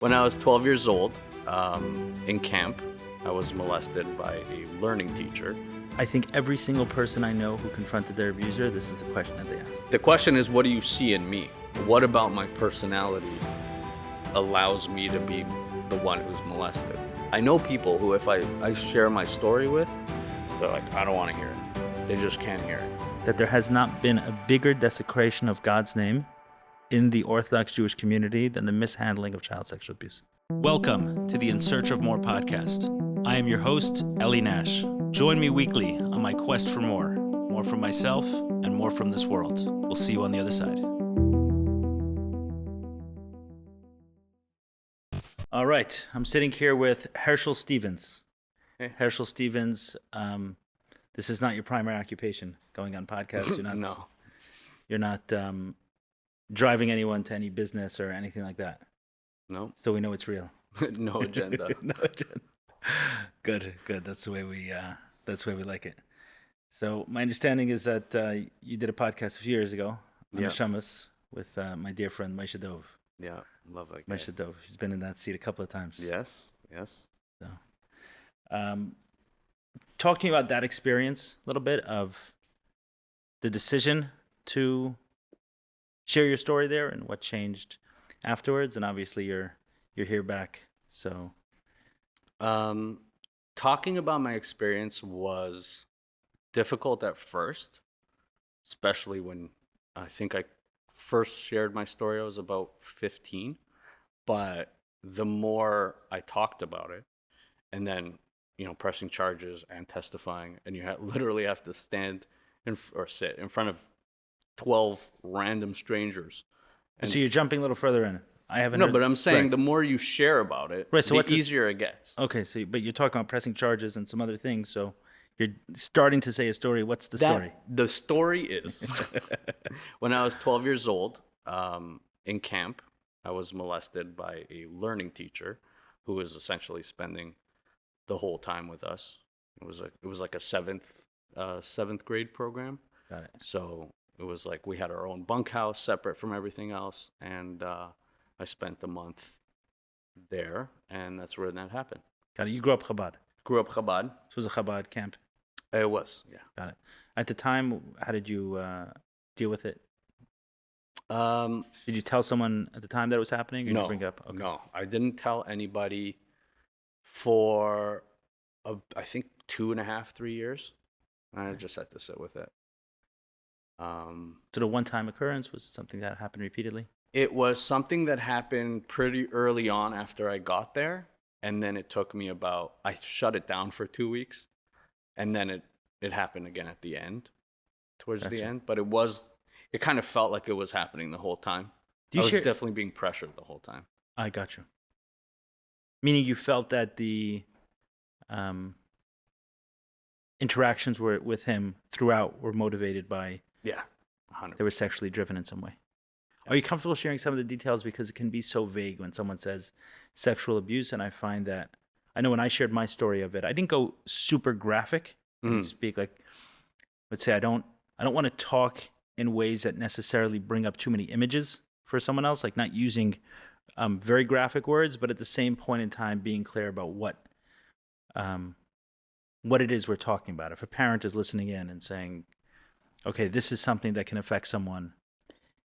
When I was 12 years old, in camp, I was molested by a learning teacher. I think every single person I know who confronted their abuser, this is the question that they asked. The question is, what do you see in me? What about my personality allows me to be the one who's molested? I know people who, if I share my story with, they're like, I don't want to hear it. They just can't hear it. That there has not been a bigger desecration of God's name in the Orthodox Jewish community than the mishandling of child sexual abuse. Welcome to the In Search of More podcast. I am your host, Eli Nash. Join me weekly on my quest for more from myself and more from this world. We'll see you on the other side. All right, I'm sitting here with Hershel Stevens. Hey. Hershel Stevens, this is not your primary occupation, going on podcasts. You're not. No. You're not driving anyone to any business or anything like that. No. So we know it's real. No agenda. No agenda. Good. That's the way we like it. So my understanding is that you did a podcast a few years ago on the Shamas with my dear friend Moshe Dove. Yeah, love that guy. Moshe Dove. He's been in that seat a couple of times. Yes. So, talk to me about that experience a little bit of the decision to share your story there and what changed afterwards. And obviously you're here back. So, talking about my experience was difficult at first, especially when I think I first shared my story. I was about 15, but the more I talked about it, and then pressing charges and testifying, and you literally have to stand or sit in front of 12 random strangers. And so you're jumping a little further in. I haven't. No, but I'm saying right. The more you share about it, right, so the easier it gets. Okay, so but you're talking about pressing charges and some other things. So you're starting to say a story. What's the story? The story is when I was 12 years old, in camp, I was molested by a learning teacher who was essentially spending the whole time with us. It was like a seventh grade program. Got it. So it was like we had our own bunkhouse separate from everything else, and I spent a month there, and that's where that happened. Got it. You grew up Chabad. Grew up Chabad. This was a Chabad camp. It was, yeah. Got it. At the time, how did you deal with it? Did you tell someone at the time that it was happening? Or no, did you bring it up? Okay. No, I didn't tell anybody for, I think, 2.5, 3 years. I just had to sit with it. So the one-time occurrence was something that happened repeatedly? It was something that happened pretty early on after I got there. And then it took me I shut it down for 2 weeks. And then it happened again at the end, towards the end. But it kind of felt like it was happening the whole time. I was definitely being pressured the whole time. I got you. Meaning you felt that the interactions with him throughout were motivated by... Yeah, 100%. They were sexually driven in some way. Are you comfortable sharing some of the details? Because it can be so vague when someone says sexual abuse. And I find that, I know when I shared my story of it, I didn't go super graphic and speak like, let's say I don't want to talk in ways that necessarily bring up too many images for someone else, like not using very graphic words, but at the same point in time being clear about what it is we're talking about. If a parent is listening in and saying, okay, this is something that can affect someone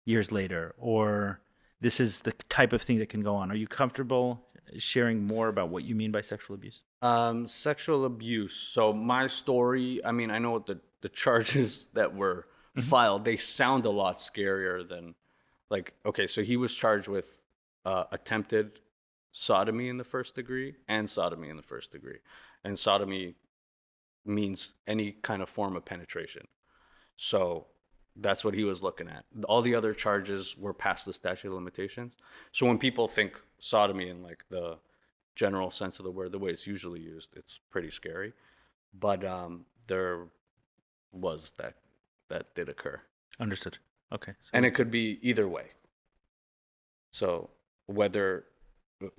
years later, or this is the type of thing that can go on. Are you comfortable sharing more about what you mean by sexual abuse? Sexual abuse. So my story, I mean, I know what the charges that were filed, they sound a lot scarier than, like, okay, so he was charged with attempted sodomy in the first degree and sodomy in the first degree. And sodomy means any kind of form of penetration. So that's what he was looking at. All the other charges were past the statute of limitations. So when people think sodomy in like the general sense of the word, the way it's usually used, it's pretty scary. But there was that did occur. Understood. Okay. So and it could be either way. So it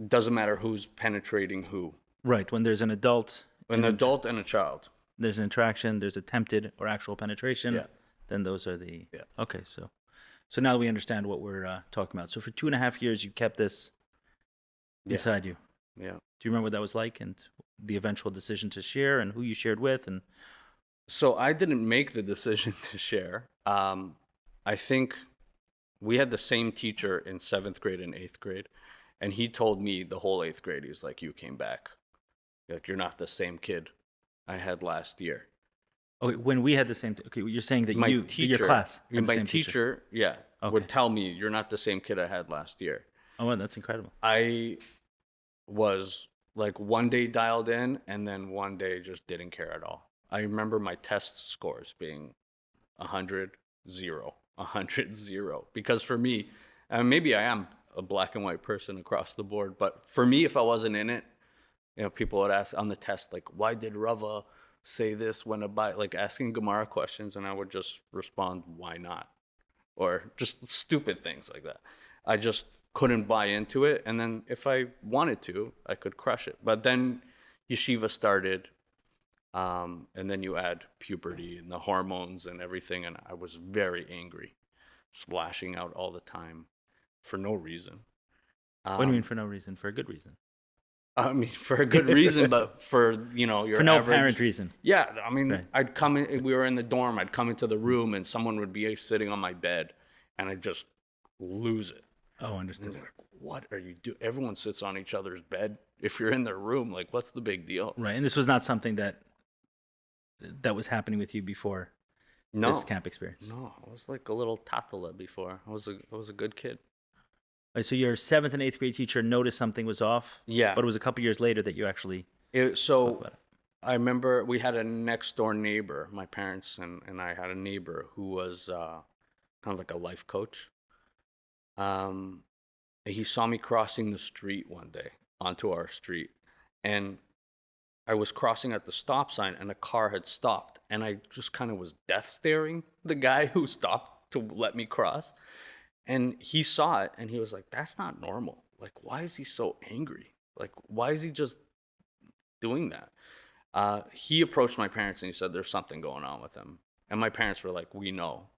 doesn't matter who's penetrating who. Right. When there's an adult. An adult and a child. There's an interaction, there's attempted or actual penetration. Yeah. Then those are the... Yeah. Okay, so now we understand what we're talking about. So for 2.5 years, you kept this Yeah. inside you. Yeah. Do you remember what that was like and the eventual decision to share and who you shared with? And So I didn't make the decision to share. I think we had the same teacher in 7th grade and 8th grade, and he told me the whole 8th grade, he's like, "You came back. Like you're not the same kid I had last year." okay, when we had the same, okay, you're saying that My your teacher, class had the my same teacher. teacher, yeah, Okay. would tell me, "You're not the same kid I had last year." Oh, wow, that's incredible. I was like one day dialed in, and then one day just didn't care at all. I remember my test scores being 100, 0, 100, 0. Because for me, and maybe I am a black and white person across the board, but for me, if I wasn't in it, people would ask on the test, like, why did Rava say this when about, like asking Gemara questions, and I would just respond, why not? Or just stupid things like that. I just couldn't buy into it. And then if I wanted to, I could crush it. But then yeshiva started, and then you add puberty and the hormones and everything, and I was very angry, just lashing out all the time for no reason. What do you mean for no reason? For a good reason? I mean, for a good reason, but for, your For no average, apparent reason. Yeah, I mean, Right. I'd come in, we were in the dorm, I'd come into the room and someone would be sitting on my bed and I'd just lose it. Oh, And understood. they're like, what are you doing? Everyone sits on each other's bed. If you're in their room, like, what's the big deal? Right, and this was not something that was happening with you before No, this camp experience. no, I was like a little tatala before. I was a good kid. Right, so your 7th and 8th grade teacher noticed something was off. Yeah. But it was a couple years later that you actually spoke So about it. I remember we had a next door neighbor. My parents and I had a neighbor who was kind of like a life coach. And he saw me crossing the street one day onto our street, and I was crossing at the stop sign, and a car had stopped, and I just kind of was death staring the guy who stopped to let me cross. And he saw it, and he was like, "That's not normal. Like, why is he so angry? Like, why is he just doing that?" He approached my parents and he said, "There's something going on with him." And my parents were like, "We know."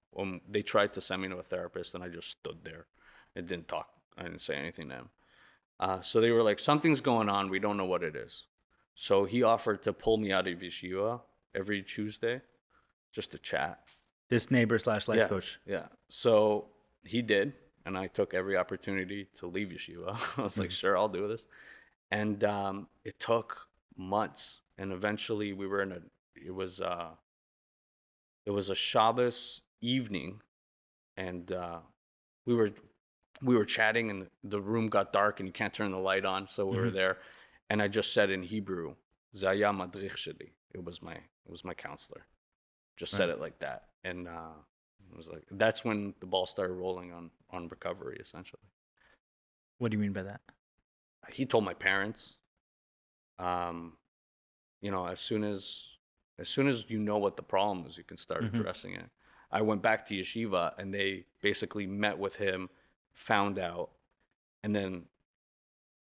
They tried to send me to a therapist, and I just stood there and didn't talk. I didn't say anything to him. So they were like, "Something's going on. We don't know what it is." So he offered to pull me out of yeshiva every Tuesday just to chat. This neighbor / life Yeah, coach. yeah. So he did, and I took every opportunity to leave yeshiva. I was like, "Sure, I'll do this." And it took months, and eventually we were in it was a Shabbos evening, and we were chatting, and the room got dark, and you can't turn the light on, so we were there, and I just said in Hebrew, "Zaya madrich sheli." It was my counselor. Just said it like that, and it was like that's when the ball started rolling on recovery, essentially. What do you mean by that? He told my parents. As soon as you know what the problem is, you can start addressing it. I went back to yeshiva, and they basically met with him, found out, and then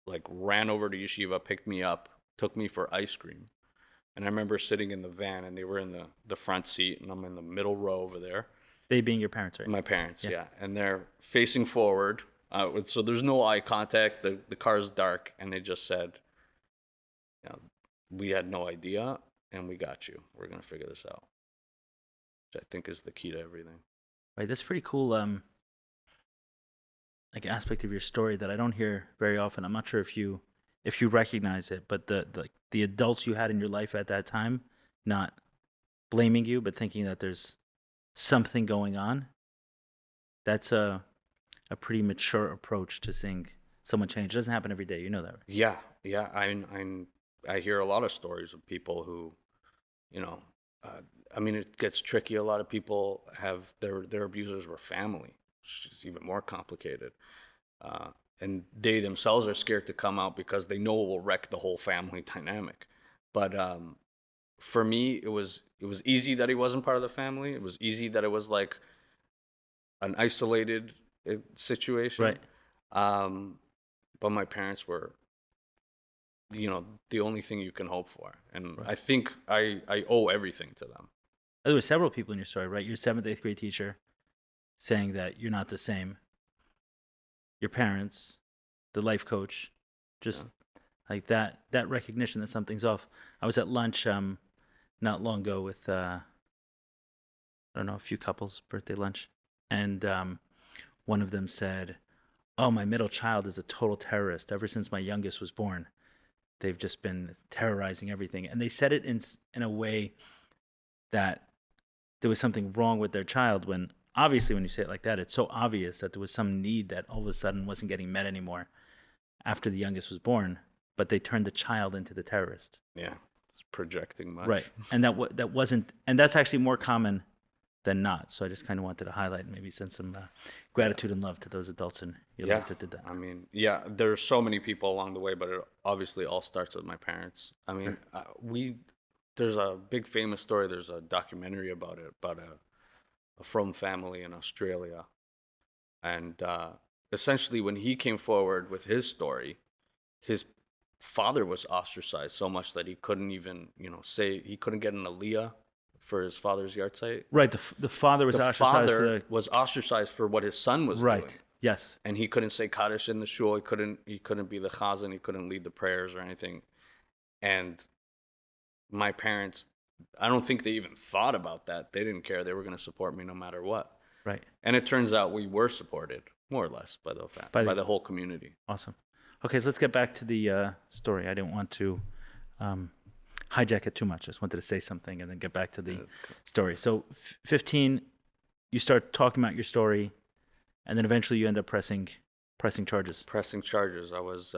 like ran over to yeshiva, picked me up, took me for ice cream. And I remember sitting in the van, and they were in the front seat, and I'm in the middle row over there. They being your parents, right? My parents, yeah. And they're facing forward. So there's no eye contact. The car's dark, and they just said, "We had no idea, and we got you. We're going to figure this out." Which I think is the key to everything. Right, that's pretty cool. Like aspect of your story that I don't hear very often. I'm not sure if you recognize it, but the adults you had in your life at that time, not blaming you, but thinking that there's something going on. That's a pretty mature approach to seeing someone change. It doesn't happen every day. You know that, right? Yeah. I hear a lot of stories of people who, it gets tricky. A lot of people have their abusers were family, which is even more complicated. And they themselves are scared to come out because they know it will wreck the whole family dynamic. But for me, it was easy that he wasn't part of the family. It was easy that it was like an isolated situation. Right. But my parents were, the only thing you can hope for. And Right. I think I owe everything to them. There were several people in your story, right? Your 7th, 8th grade teacher saying that you're not the same. Your parents, the life coach, Just like that recognition that something's off. I was at lunch not long ago with I don't know, a few couples, birthday lunch, and one of them said, "Oh, my middle child is a total terrorist. Ever since my youngest was born, they've just been terrorizing everything." And they said it in a way that there was something wrong with their child, when obviously when you say it like that, it's so obvious that there was some need that all of a sudden wasn't getting met anymore after the youngest was born, but they turned the child into the terrorist. Yeah, it's projecting much. Right. And that wasn't, and that's actually more common than not. So I just kind of wanted to highlight and maybe send some gratitude and love to those adults in your life that did that. I mean, yeah, there's so many people along the way, but it obviously all starts with my parents. I mean, there's a big famous story. There's a documentary about it, about a From family in Australia. And essentially, when he came forward with his story, his father was ostracized so much that he couldn't even, say, he couldn't get an aliyah for his father's yahrzeit. Right. The father was The ostracized. father was ostracized for what his son was doing. Yes. And he couldn't say Kaddish in the shul. He couldn't be the chazan. He couldn't lead the prayers or anything. And my parents, I don't think they even thought about that. They didn't care. They were going to support me no matter what. Right. And it turns out we were supported, more or less, by the whole community. Awesome. Okay, so let's get back to the story. I didn't want to hijack it too much. I just wanted to say something and then get back to the story. So 15, you start talking about your story, and then eventually you end up pressing charges. Pressing charges. I was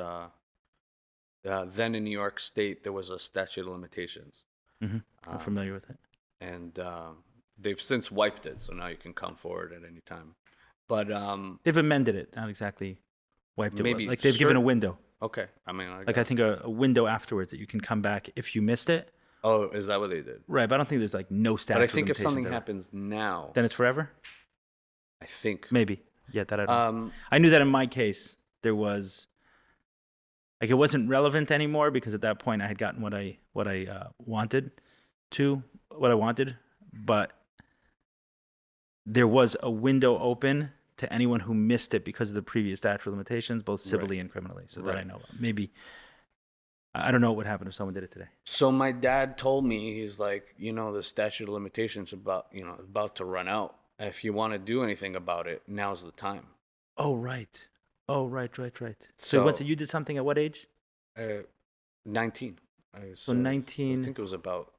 then in New York State. There was a statute of limitations. Mm-hmm. I'm familiar with it. And they've since wiped it, so now you can come forward at any time. But they've amended it, not exactly wiped it. Maybe like they've given a window. Okay, I mean, I think a window afterwards that you can come back if you missed it. Oh, is that what they did? Right, but I don't think there's like no statute. But I think if something happens now, then it's forever. I think maybe. Yeah, that I don't know. I knew that in my case there was, like, it wasn't relevant anymore because at that point I had gotten what I wanted, but there was a window open to anyone who missed it because of the previous statute of limitations, both civilly and criminally. So that I know of. Maybe, I don't know what would happen if someone did it today. So my dad told me, he's like, the statute of limitations about to run out. If you want to do anything about it, now's the time. Oh, right. So once you did something at what age? 19. 19. I think it was about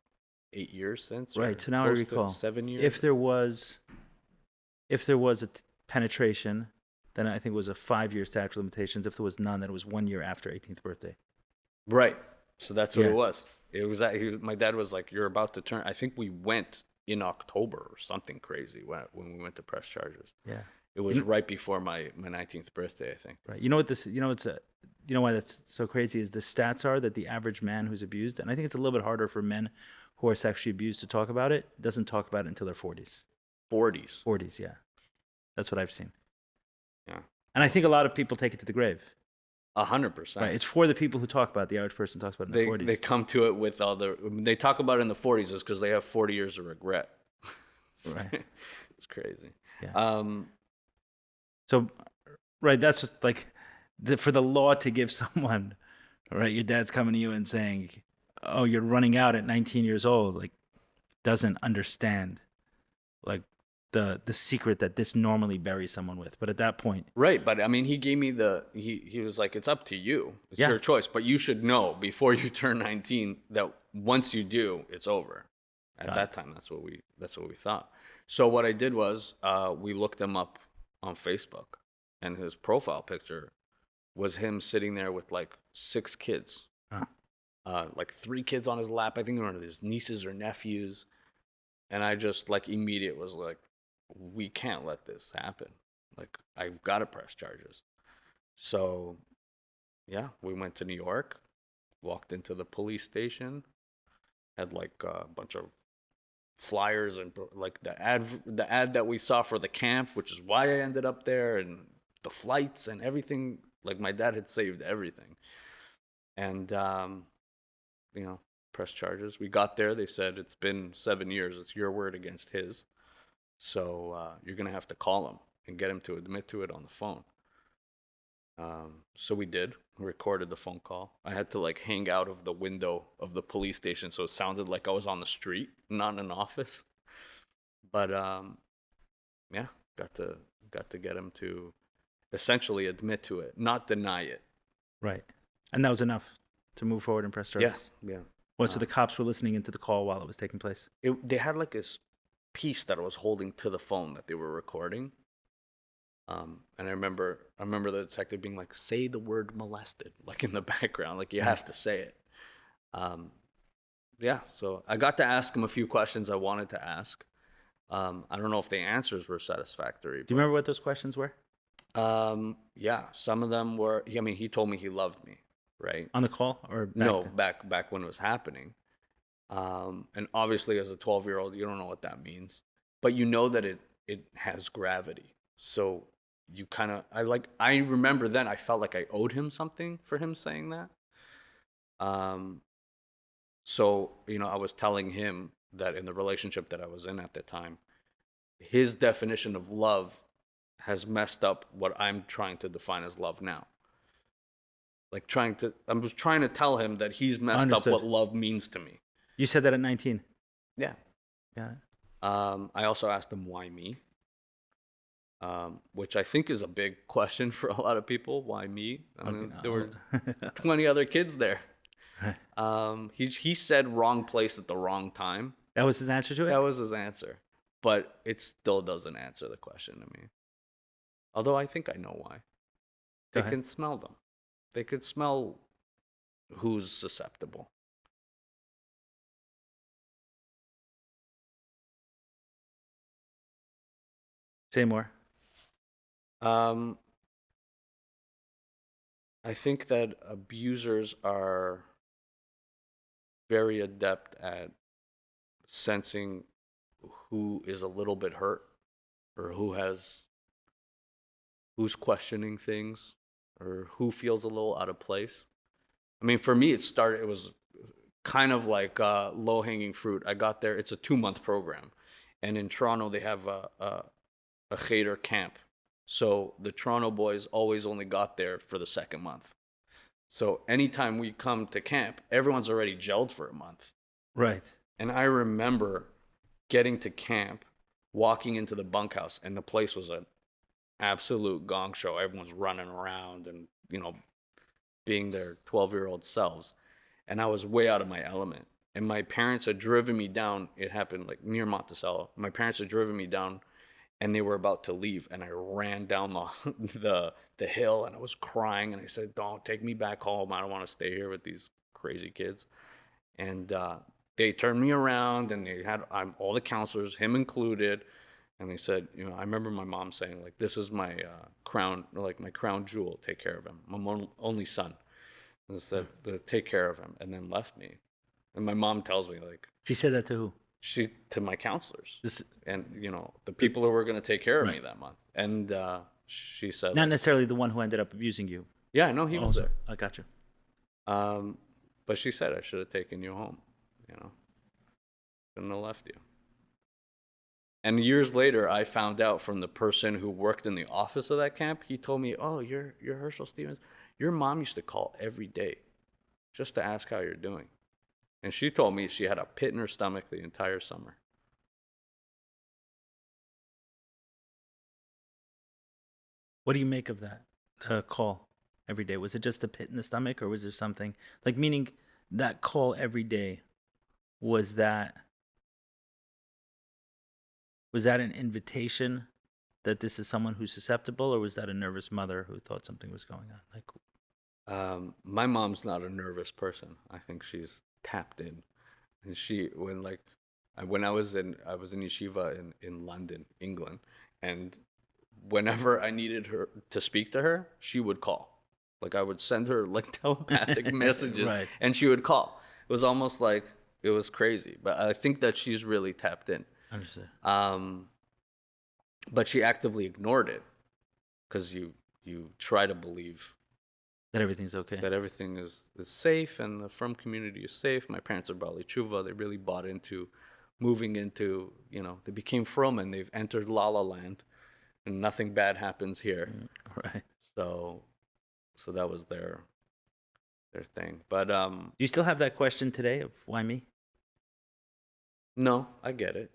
8 years since. Right. So now I recall. 7 years. If there was a penetration, then I think it was a 5-year statute of limitations. If there was none, then it was 1 year after 18th birthday. Right. So that's what it was. It was that my dad was like, "You're about to turn." I think we went in October or something crazy when we went to press charges. Yeah. It was right before my 19th birthday, I think. Right. You know why that's so crazy is the stats are that the average man who's abused, and I think it's a little bit harder for men who are sexually abused to talk about it, doesn't talk about it until their 40s. 40s, yeah. That's what I've seen. Yeah. And I think a lot of people take it to the grave. 100%. Right. It's for the people who talk about it. The average person talks about it in the 40s. They come to it with they talk about it in the 40s is because they have 40 years of regret. Right. It's crazy. Yeah. So, right, that's like for the law to give someone, right, your dad's coming to you and saying, "Oh, you're running out at 19 years old," like, doesn't understand, like, the secret that this normally buries someone with. But at that point, right. But I mean, he gave me he was like, "It's up to you. It's your choice. But you should know before you turn 19 that once you do, it's over." At that time, that's what we thought. So what I did was we looked him up on Facebook, and his profile picture was him sitting there with like 6 kids, like 3 kids on his lap. I think they were his nieces or nephews. And I just like immediate was like, we can't let this happen. Like, I've got to press charges. So, yeah, we went to New York, walked into the police station, had like a bunch of flyers and like the ad that we saw for the camp, which is why I ended up there, and the flights and everything. Like, my dad had saved everything. And, press charges. We got there. They said, "It's been 7 years. It's your word against his. So you're going to have to call him and get him to admit to it on the phone." So we did. We recorded the phone call. I had to like hang out of the window of the police station, so it sounded like I was on the street, not in an office. But yeah, got to get him to essentially admit to it, not deny it. Right. And that was enough to move forward and press charges. Yeah. What? So the cops were listening into the call while it was taking place. They had like this piece that I was holding to the phone that they were recording. And I remember the detective being like, "Say the word molested," like in the background, like you have to say it. Yeah, so I got to ask him a few questions I wanted to ask. I don't know if the answers were satisfactory. Do you remember what those questions were? Yeah, some of them were. I mean, he told me he loved me, right? On the call or back No, then? back when it was happening. And obviously, as a 12-year-old, you don't know what that means, but you know that it has gravity. So you kind of, I remember then I felt like I owed him something for him saying that. So I was telling him that in the relationship that I was in at the time, his definition of love has messed up what I'm trying to define as love now. Like I was trying to tell him that he's messed Understood. up what love means to me. You said that at 19. Yeah. Yeah. I also asked him why me, which I think is a big question for a lot of people. Why me? I mean, there were 20 other kids there. He said wrong place at the wrong time. That was his answer to it? That was his answer. But it still doesn't answer the question to me. Although I think I know why. They can smell them. They could smell who's susceptible. Say more. I think that abusers are very adept at sensing who is a little bit hurt or who's questioning things or who feels a little out of place. I mean, for me, it was kind of like low-hanging fruit. I got there. It's a 2-month program. And in Toronto, they have a cheder camp. So the Toronto boys always only got there for the second month. So anytime we come to camp, everyone's already gelled for a month. Right. And I remember getting to camp, walking into the bunkhouse, and the place was an absolute gong show. Everyone's running around and, being their 12-year-old selves. And I was way out of my element. And my parents had driven me down. It happened like near Monticello. My parents had driven me down and they were about to leave. And I ran down the hill and I was crying. And I said, "Don't take me back home. I don't want to stay here with these crazy kids." And they turned me around and they had all the counselors, him included. And they said, I remember my mom saying, like, "This is my crown, like my crown jewel. Take care of him. My only son." And said, "Take care of him," and then left me. And my mom tells me, like, She said that to who? to my counselors, This and the people who were going to take care of me Right. that month. And she said, Not necessarily the one who ended up abusing you. "Yeah, no, he was Also. there." I got you. But she said, "I should have taken you home. Shouldn't have left you." And years later, I found out from the person who worked in the office of that camp. He told me, "Oh, you're Hershel Stevens. Your mom used to call every day just to ask how you're doing." And she told me she had a pit in her stomach the entire summer. What do you make of that? The call every day. Was it just a pit in the stomach or was there something like meaning that call every day? Was that an invitation that this is someone who's susceptible, or was that a nervous mother who thought something was going on? Like, My mom's not a nervous person. I think she's tapped in. And when I was in yeshiva in London, England, and whenever I needed her to speak to her, she would call. Like I would send her like telepathic messages, Right. and she would call. It was almost like it was crazy. But I think that she's really tapped in. understood. But she actively ignored it because you try to believe That everything's okay. that everything is safe and the frum community is safe. My parents are Bali Tshuva. They really bought into moving into, they became frum and they've entered La La Land and nothing bad happens here. Right. So So that was their thing. But Do you still have that question today of why me? no, I get it.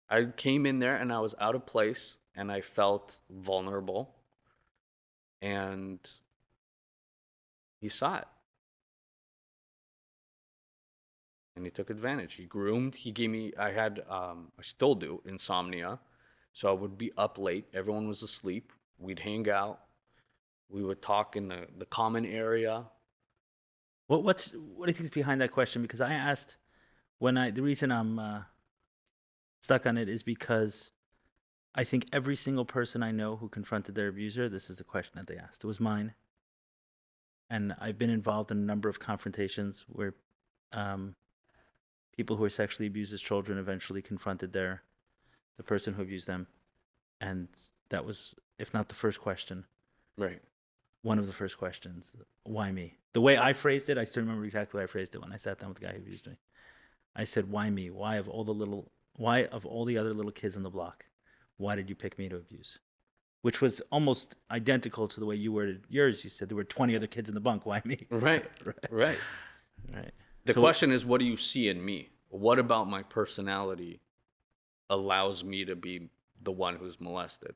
I came in there and I was out of place and I felt vulnerable, and he saw it and he took advantage. He groomed. He gave me. I still do insomnia, so I would be up late. Everyone was asleep. We'd hang out. We would talk in the common area. What do you think is behind that question? Because I asked the reason I'm stuck on it is because I think every single person I know who confronted their abuser, this is the question that they asked. It was mine. And I've been involved in a number of confrontations where people who were sexually abused as children eventually confronted the person who abused them. And that was, if not the first question, Right. one of the first questions. Why me? The way I phrased it, I still remember exactly how I phrased it when I sat down with the guy who abused me. I said, why me? Why of all the other little kids on the block, why did you pick me to abuse? Which was almost identical to the way you worded yours. You said there were 20 other kids in the bunk. Why me? Right. Right. Right. The question is, what do you see in me? What about my personality allows me to be the one who's molested?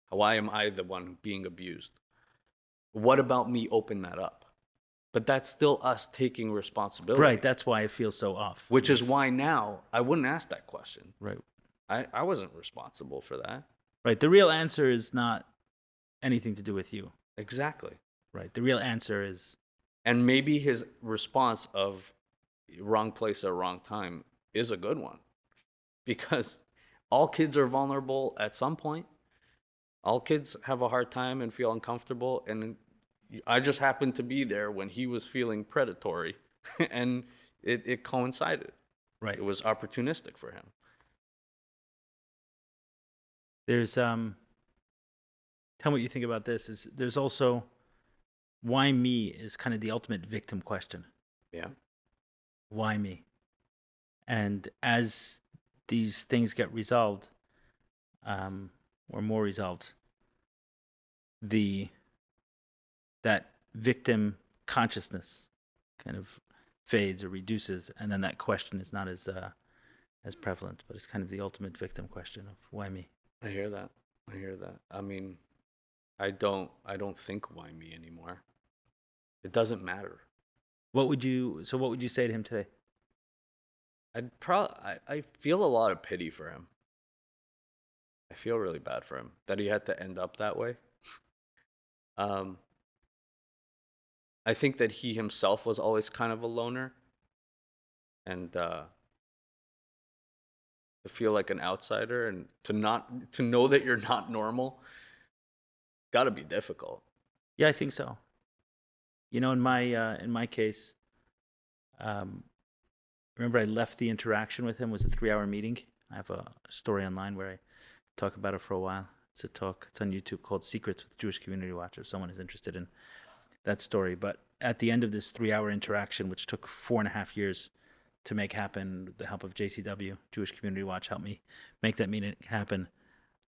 Why am I the one being abused? What about me open that up? But that's still us taking responsibility. Right. That's why I feel so off. Which is why now I wouldn't ask that question. Right. I wasn't responsible for that. Right. The real answer is not anything to do with you. Exactly. Right. The real answer is. And maybe his response of wrong place at wrong time is a good one. Because all kids are vulnerable at some point. All kids have a hard time and feel uncomfortable. And I just happened to be there when he was feeling predatory. And it coincided. Right. It was opportunistic for him. There's tell me what you think about this. There's also why me is kind of the ultimate victim question. Yeah. Why me? And as these things get resolved, or more resolved, that victim consciousness kind of fades or reduces, and then that question is not as prevalent. But it's kind of the ultimate victim question of why me. I hear that. I mean, I don't think why me anymore. It doesn't matter. What would you say to him today? I feel a lot of pity for him. I feel really bad for him that he had to end up that way. I think that he himself was always kind of a loner, and to feel like an outsider and to know that you're not normal, got to be difficult. Yeah, I think so. In my case, remember I left the interaction with him. It was a 3-hour meeting. I have a story online where I talk about it for a while. It's a talk. It's on YouTube called Secrets with Jewish Community Watch, if someone is interested in that story. But at the end of this 3-hour interaction, which took 4.5 years to make happen, with the help of JCW, Jewish Community Watch, helped me make that meeting happen.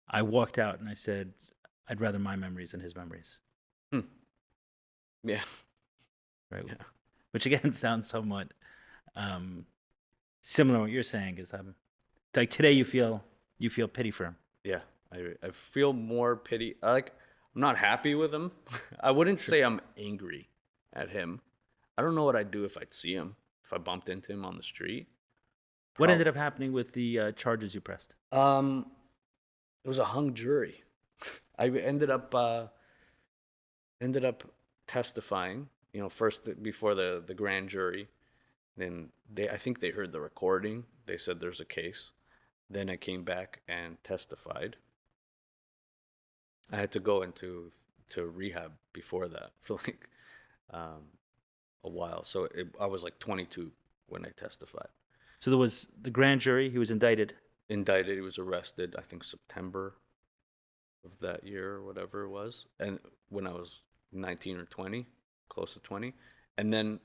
I walked out and I said, I'd rather my memories than his memories. Yeah. Right. Yeah. Which again sounds somewhat similar to what you're saying. Is like today you feel pity for him. Yeah. I feel more pity. I'm not happy with him. I wouldn't say I'm angry at him. I don't know what I'd do if I'd see him, if I bumped into him on the street. What ended up happening with the charges you pressed? It was a hung jury. I ended up testifying, first before the grand jury. Then I think they heard the recording. They said there's a case. Then I came back and testified. I had to go into rehab before that for a while. So I was 22 when I testified. So there was the grand jury. He was indicted. He was arrested, I think September of that year or whatever it was. And when I was 19 or 20, close to 20. And then,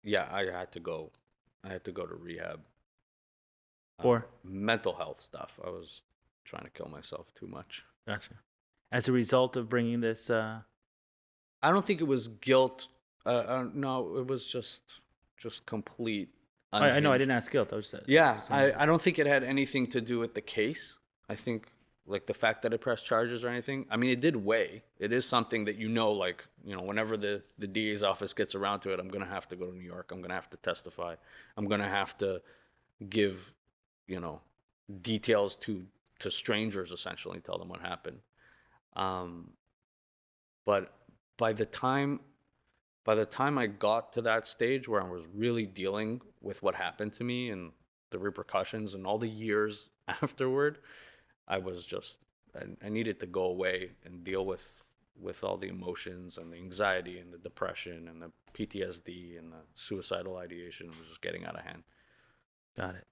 yeah, I had to go to rehab. For? Mental health stuff. I was trying to kill myself too much. Gotcha. As a result of bringing this I don't think it was guilt. No, it was just complete I know I unhinged. didn't ask guilt. I was just Yeah, saying. I don't think it had anything to do with the case. I think like the fact that it pressed charges or anything. I mean, it did weigh. It is something that like, whenever the DA's office gets around to it, I'm gonna have to go to New York. I'm gonna have to testify. I'm gonna have to give, you know, details to strangers, essentially tell them what happened. Um, but by the time by the time I got to that stage where I was really dealing with what happened to me and the repercussions and all the years afterward, I was just I needed to go away and deal with all the emotions and the anxiety and the depression and the PTSD and the suicidal ideation was just getting out of hand. Got it.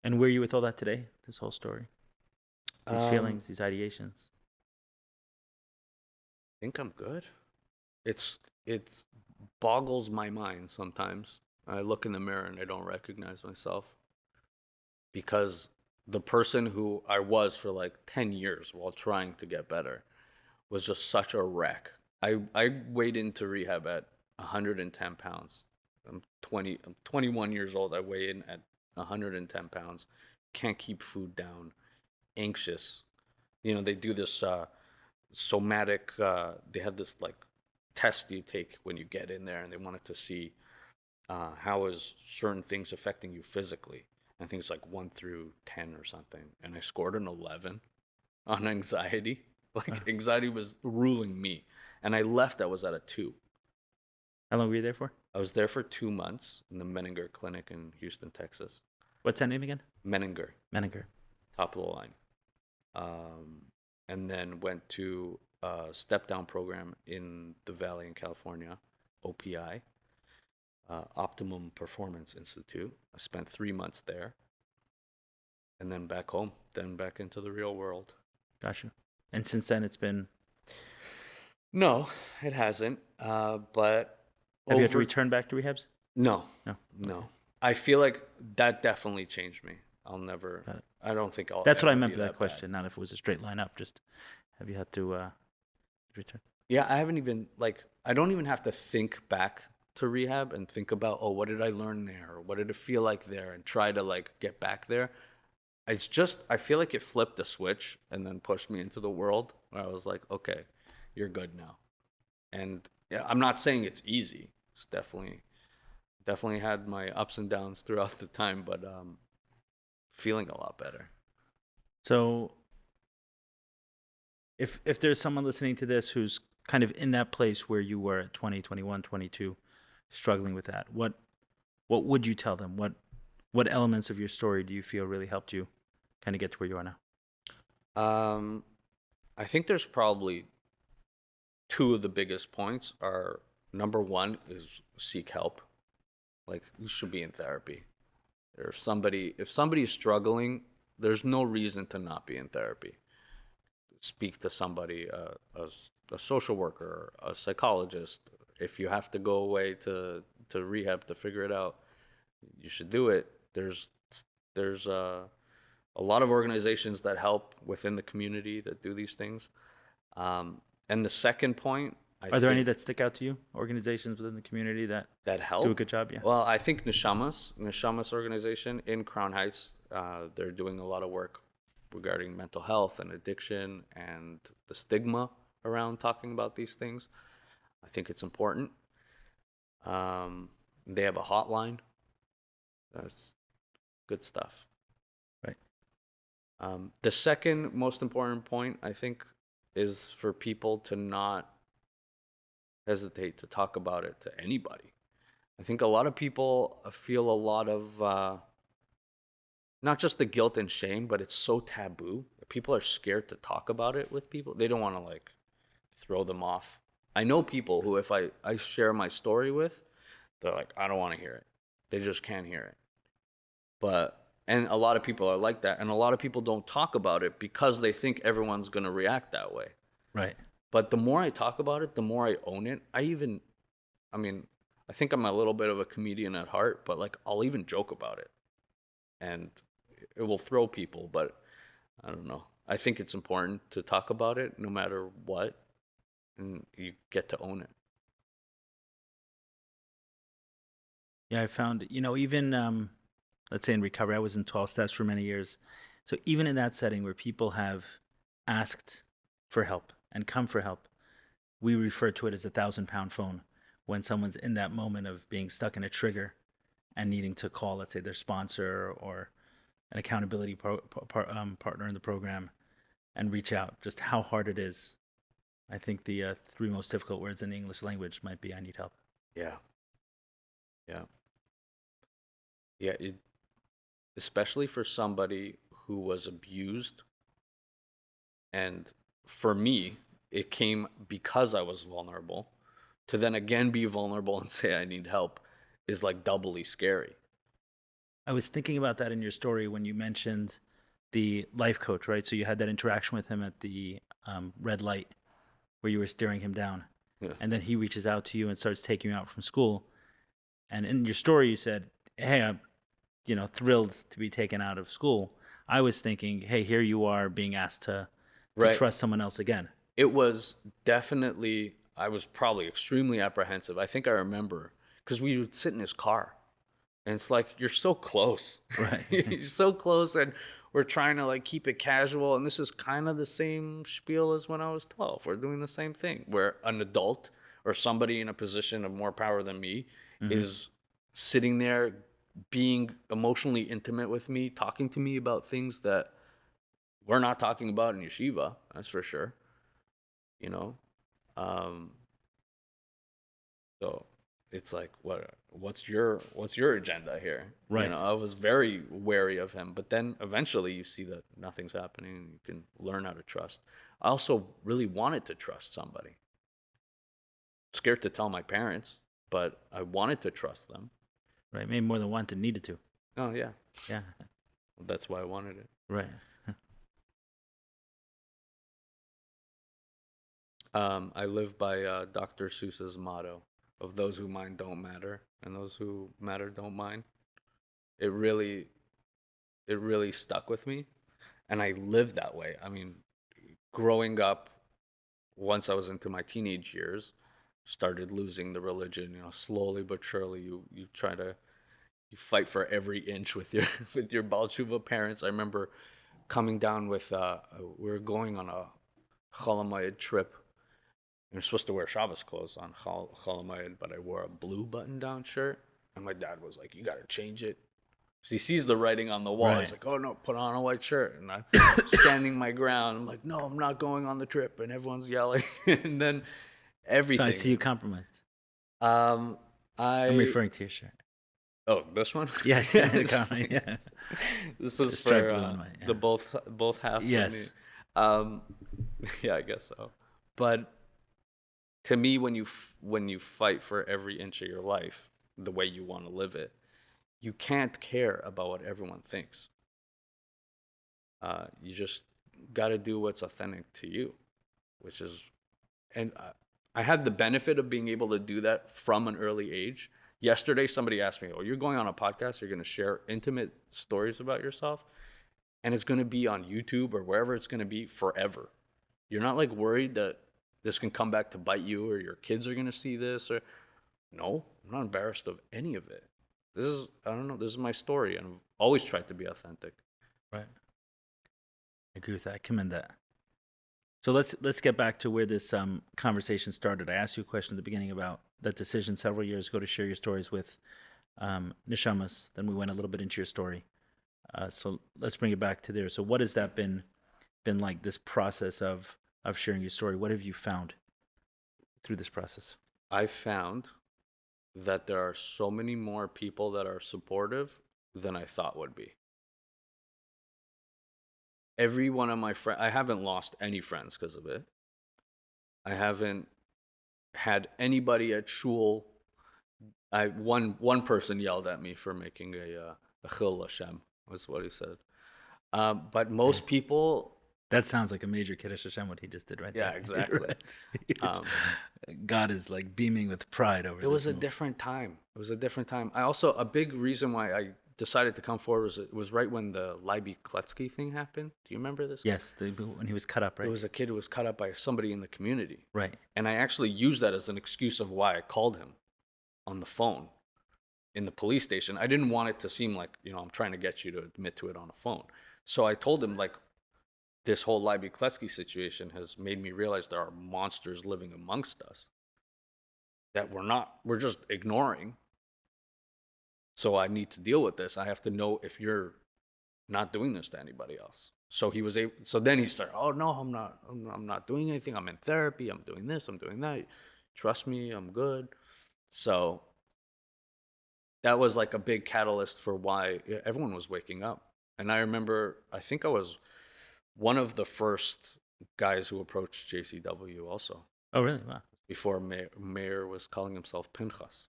And where are you with all that today? This whole story, these feelings, these ideations. I think I'm good. It boggles my mind sometimes. I look in the mirror and I don't recognize myself because the person who I was for like 10 years while trying to get better was just such a wreck. I weighed into rehab at 110 pounds. I'm 21 years old. I weigh in at 110 pounds. Can't keep food down. Anxious. They do this somatic, they had this like test you take when you get in there and they wanted to see how is certain things affecting you physically. I think it's like 1 through 10 or something. And I scored an 11 on anxiety. Like anxiety was ruling me. And I left, I was at a 2. How long were you there for? I was there for 2 months in the Menninger Clinic in Houston, Texas. What's that name again? Menninger. Menninger. Top of the line. And then went to a step down program in the Valley in California, OPI, Optimum Performance Institute. I spent 3 months there. And then back home, then back into the real world. Gotcha. And since then, it's been. No, it hasn't. But Have you had to return back to rehabs? No. No. No. I feel like that definitely changed me. I'll never. I don't think I'll. That's what I ever meant be by that bad. question. Not if it was a straight line up. Just have you had to return? Yeah, I haven't even I don't even have to think back to rehab and think about, oh, what did I learn there, or what did it feel like there, and try to like get back there. It's just I feel like it flipped a switch and then pushed me into the world where I was like, okay, you're good now. And yeah, I'm not saying it's easy. It's definitely had my ups and downs throughout the time, but feeling a lot better. So if there's someone listening to this who's kind of in that place where you were at 20, 21, 22, struggling with that, what would you tell them? What elements of your story do you feel really helped you kind of get to where you are now? I think there's probably 2 of the biggest points are, number 1 is seek help. Like, you should be in therapy. If somebody is struggling, there's no reason to not be in therapy. Speak to somebody, a social worker, a psychologist. If you have to go away to rehab to figure it out, you should do it. There's a lot of organizations that help within the community that do these things. And the second point, Are there any that stick out to you? Organizations within the community that help do a good job? Yeah. Well, I think Neshamas organization in Crown Heights, they're doing a lot of work regarding mental health and addiction and the stigma around talking about these things. I think it's important. They have a hotline. That's good stuff. Right. The second most important point, I think, is for people to not hesitate to talk about it to anybody. I think a lot of people feel a lot of not just the guilt and shame, but it's so taboo. People are scared to talk about it with people. They don't want to like throw them off. I know people who, if I share my story with, they're like, I don't want to hear it. They just can't hear it. And a lot of people are like that. And a lot of people don't talk about it because they think everyone's going to react that way. Right. But the more I talk about it, the more I own it. I think I'm a little bit of a comedian at heart, but like I'll even joke about it. And it will throw people, but I don't know. I think it's important to talk about it no matter what, and you get to own it. Yeah, I found, even let's say in recovery, I was in 12 steps for many years. So even in that setting where people have asked for help and come for help, we refer to it as a 1,000-pound phone when someone's in that moment of being stuck in a trigger and needing to call, let's say, their sponsor or an accountability partner in the program and reach out. Just how hard it is. I think the three most difficult words in the English language might be "I need help." Yeah. Yeah. Especially for somebody who was abused. And for me, it came because I was vulnerable. To then again be vulnerable and say I need help is like doubly scary. I was thinking about that in your story when you mentioned the life coach, right? So you had that interaction with him at the red light where you were staring him down. Yeah. And then he reaches out to you and starts taking you out from school. And in your story, you said, hey, I'm thrilled to be taken out of school. I was thinking, hey, here you are being asked to Right. trust someone else again. It was definitely, I was probably extremely apprehensive. I think I remember because we would sit in his car and it's like, you're so close. Right. You're so close, and we're trying to like keep it casual. And this is kind of the same spiel as when I was 12. We're doing the same thing where an adult or somebody in a position of more power than me is sitting there being emotionally intimate with me, talking to me about things that we're not talking about in yeshiva, that's for sure. So it's like, what's your agenda here? Right. I was very wary of him, but then eventually you see that nothing's happening and you can learn how to trust. I also really wanted to trust somebody. Scared to tell my parents, but I wanted to trust them. Right. Maybe more than wanted, needed to. Oh yeah. Yeah. That's why I wanted it. Right. I live by Dr. Seuss's motto of those who mind don't matter and those who matter don't mind. It really stuck with me, and I lived that way. I mean, growing up, once I was into my teenage years, started losing the religion. Slowly but surely, you fight for every inch with your with your Baal Tshuva parents. I remember coming down with we were going on a Chol Hamoed trip. You're supposed to wear Shabbos clothes on Chol Hamoed, but I wore a blue button-down shirt, and my dad was like, "You got to change it." So he sees the writing on the wall. Right. He's like, "Oh no, put on a white shirt." And I'm standing my ground. I'm like, "No, I'm not going on the trip." And everyone's yelling, and then everything. So I see you compromised. I'm referring to your shirt. Oh, this one? Yes. Yeah. This is for the both halves. Yes. Of me. Yeah, I guess so. But to me, when you fight for every inch of your life the way you want to live it, you can't care about what everyone thinks. You just got to do what's authentic to you, which is, and I had the benefit of being able to do that from an early age. Yesterday, somebody asked me, "Oh, you're going on a podcast, you're going to share intimate stories about yourself, and it's going to be on YouTube or wherever it's going to be forever. You're not like worried that this can come back to bite you or your kids are going to see this?" Or, no, I'm not embarrassed of any of it. This is my story, and I've always tried to be authentic. Right. I agree with that. I commend that. So let's get back to where this conversation started. I asked you a question at the beginning about that decision several years ago to share your stories with neshamas. Then we went a little bit into your story. So let's bring it back to there. So what has that been like, this process of sharing your story? What have you found through this process? I found that there are so many more people that are supportive than I thought would be. Every one of my friends, I haven't lost any friends because of it. I haven't had anybody at shul. One person yelled at me for making a chil Hashem, was what he said. But most people. That sounds like a major Kiddush Hashem, what he just did right there. Yeah, exactly. God is like beaming with pride over it. It was a different time. I also, a big reason why I decided to come forward was right when the Libby Kletsky thing happened. Do you remember this? Yes, when he was cut up, right? It was a kid who was cut up by somebody in the community. Right. And I actually used that as an excuse of why I called him on the phone in the police station. I didn't want it to seem like, I'm trying to get you to admit to it on a phone. So I told him, like, this whole Libby Kletsky situation has made me realize there are monsters living amongst us that we're just ignoring. So I need to deal with this. I have to know if you're not doing this to anybody else. So he was able. So then he started. Oh no, I'm not. I'm not doing anything. I'm in therapy. I'm doing this. I'm doing that. Trust me, I'm good. So that was like a big catalyst for why everyone was waking up. And I remember, I think I was one of the first guys who approached JCW also. Oh really? Wow. Before Mayor was calling himself Pinchas.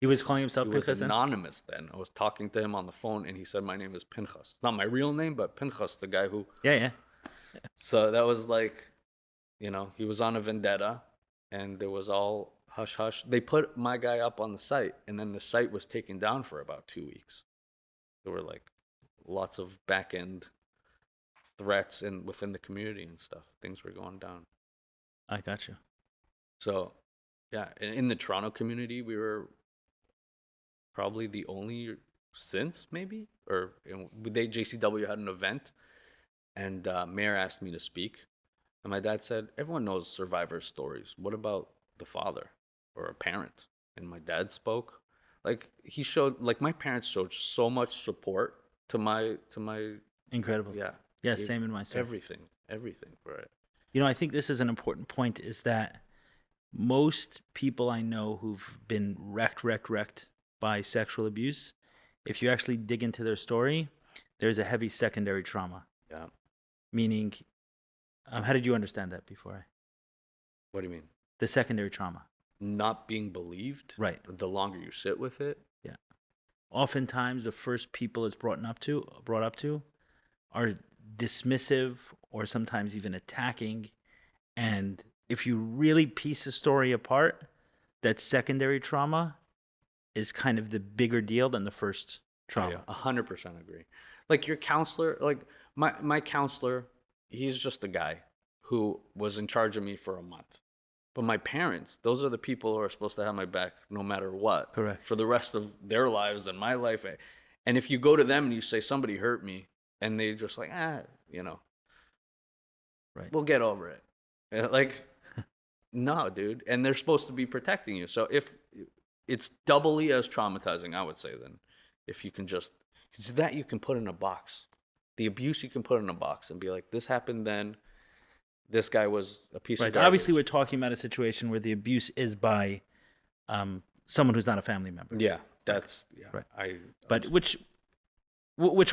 He was calling himself He Pinchas was then? anonymous then. I was talking to him on the phone, and he said, my name is Pinchas. Not my real name, but Pinchas, the guy who... Yeah. So that was like, he was on a vendetta, and there was all hush-hush. They put my guy up on the site, and then the site was taken down for about 2 weeks. There were like lots of back-end threats within the community and stuff. Things were going down. I got you. So, yeah, in the Toronto community, we were probably the only since maybe, or JCW had an event, and Mayor asked me to speak, and my dad said, everyone knows survivor stories. What about the father or a parent? And my dad spoke. Like my parents showed so much support to my Incredible. Yeah, same in my story. Everything for it. I think this is an important point, is that most people I know who've been wrecked by sexual abuse, if you actually dig into their story, there's a heavy secondary trauma. Yeah. Meaning, how did you understand that before? What do you mean? The secondary trauma. Not being believed. Right. The longer you sit with it. Yeah. Oftentimes, the first people it's brought up to are dismissive or sometimes even attacking. And if you really piece the story apart, that secondary trauma is kind of the bigger deal than the first trauma. 100% agree. Like your counselor, like my counselor, he's just a guy who was in charge of me for a month. But my parents, those are the people who are supposed to have my back no matter what. Correct. For the rest of their lives and my life. And if you go to them and you say, somebody hurt me, and they just like, right. We'll get over it. Like, no, dude. And they're supposed to be protecting you. So if it's doubly as traumatizing, I would say, then if you can just, that you can put in a box. The abuse you can put in a box and be like, this happened then. This guy was a piece of garbage. Obviously, we're talking about a situation where the abuse is by someone who's not a family member. Yeah, that's right. Which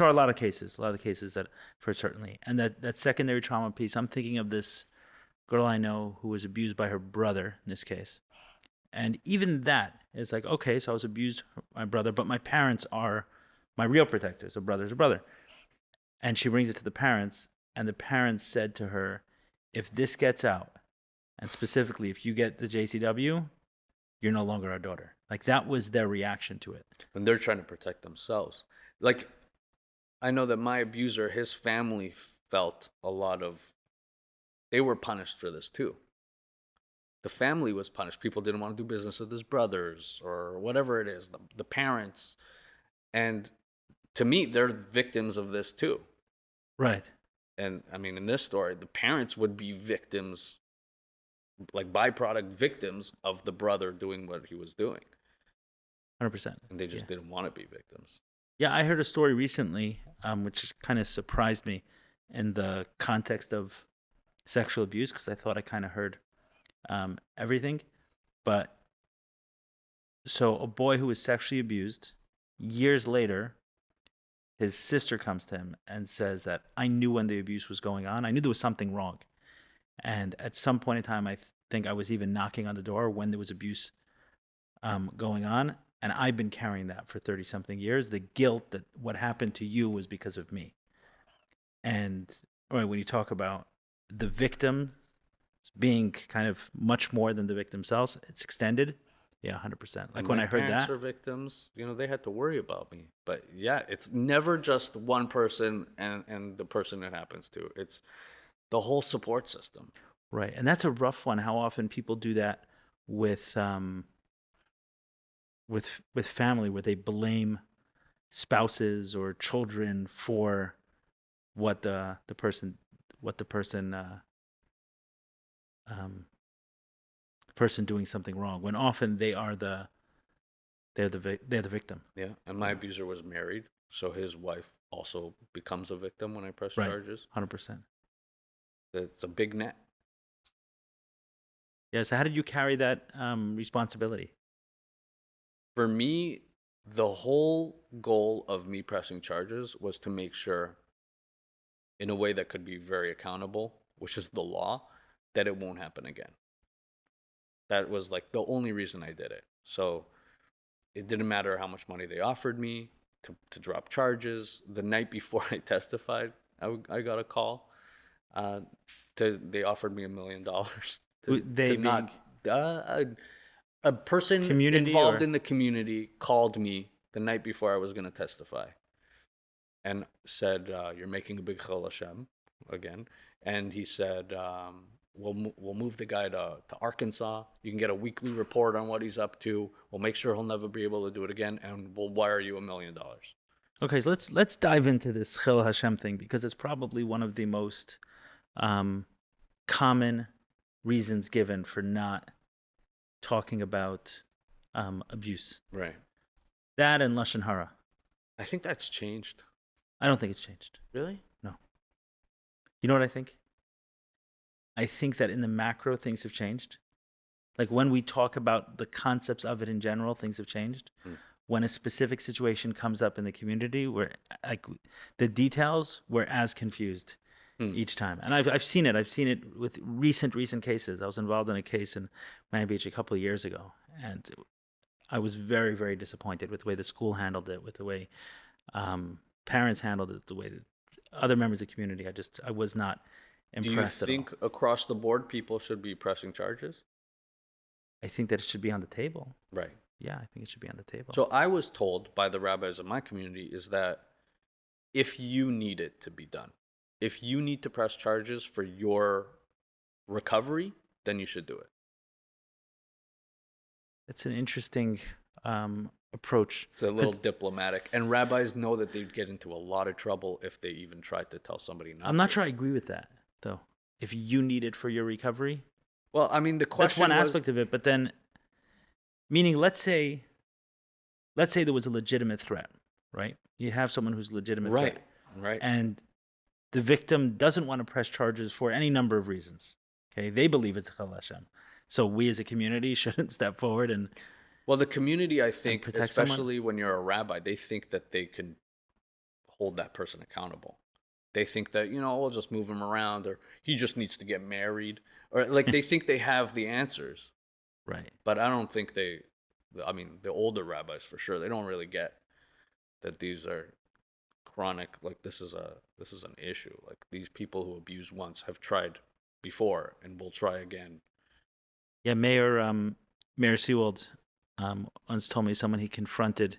are a lot of cases that, for certainly. And that secondary trauma piece, I'm thinking of this girl I know who was abused by her brother in this case. And even that is like, okay, so I was abused by my brother, but my parents are my real protectors. A brother's a brother. And she brings it to the parents, and the parents said to her, if this gets out, and specifically if you get the JCW, you're no longer our daughter. Like, that was their reaction to it. And they're trying to protect themselves. Like, I know that my abuser, his family felt they were punished for this too. The family was punished. People didn't want to do business with his brothers or whatever it is, the parents. And to me, they're victims of this too. Right. And I mean, in this story, the parents would be victims, like byproduct victims of the brother doing what he was doing. 100%. And they just didn't want to be victims. Yeah, I heard a story recently, which kind of surprised me in the context of sexual abuse, because I thought I kind of heard everything. But so a boy who was sexually abused, years later, his sister comes to him and says that I knew when the abuse was going on. I knew there was something wrong. And at some point in time, I think I was even knocking on the door when there was abuse going on. And I've been carrying that for 30-something years. The guilt that what happened to you was because of me. And when you talk about the victim being kind of much more than the victim themselves, it's extended. Yeah, 100%. Like And when my I heard parents that, are victims, they had to worry about me. But yeah, it's never just one person and the person it happens to. It's the whole support system. right? And that's a rough one. How often people do that with with family, where they blame spouses or children for what the person what the um, person doing something wrong, when often they're the victim. Yeah. And my abuser was married, so his wife also becomes a victim when I press Right. charges. 100%. It's a big net. Yeah. So how did you carry that responsibility? For me, the whole goal of me pressing charges was to make sure, in a way that could be very accountable, which is the law, that it won't happen again. That was like the only reason I did it. So it didn't matter how much money they offered me to drop charges. The night before I testified, I got a call. Uh, they offered me $1 million They to not. being A person community involved or in the community called me the night before I was going to testify and said, "You're making a big chil Hashem again." And he said, "We'll move the guy to Arkansas. You can get a weekly report on what he's up to. We'll make sure he'll never be able to do it again, and we'll wire you $1 million." Okay, so let's dive into this Chil Hashem thing, because it's probably one of the most common reasons given for not talking about abuse. Right. That and lashon hara. I think that's changed. I don't think it's changed. Really? No. You know what I think? I think that in the macro, things have changed. Like when we talk about the concepts of it in general, things have changed. When a specific situation comes up in the community, where like the details, we're as confused each time. And I've seen it. I've seen it with recent cases. I was involved in a case in Miami Beach a couple of years ago, and I was very, very disappointed with the way the school handled it, with the way parents handled it, the way that other members of the community. I was not impressed Do you at all. think across the board people should be pressing charges? I think that it should be on the table. Right. Yeah, I think it should be on the table. So I was told by the rabbis of my community is that if you need it to be done, if you need to press charges for your recovery, then you should do it. It's an interesting approach. It's a little 'Cause diplomatic. And rabbis know that they'd get into a lot of trouble if they even tried to tell somebody not I'm not to. sure I agree with that, though. If you need it for your recovery, Well, I mean, the that's question one was, aspect of it. But then, meaning, let's say there was a legitimate threat, right? You have someone who's a legitimate right, threat, right. and the victim doesn't want to press charges for any number of reasons. Okay, they believe it's Chil Hashem, so we as a community shouldn't step forward and Well, the community, I think, protect someone? especially when you're a rabbi, they think that they can hold that person accountable. They think that, we'll just move him around, or he just needs to get married, or like they think they have the answers. right. But I don't think the older rabbis for sure, they don't really get that these are chronic, like this is an issue. Like these people who abuse once have tried before and will try again. Yeah, Mayor Seawald once told me someone he confronted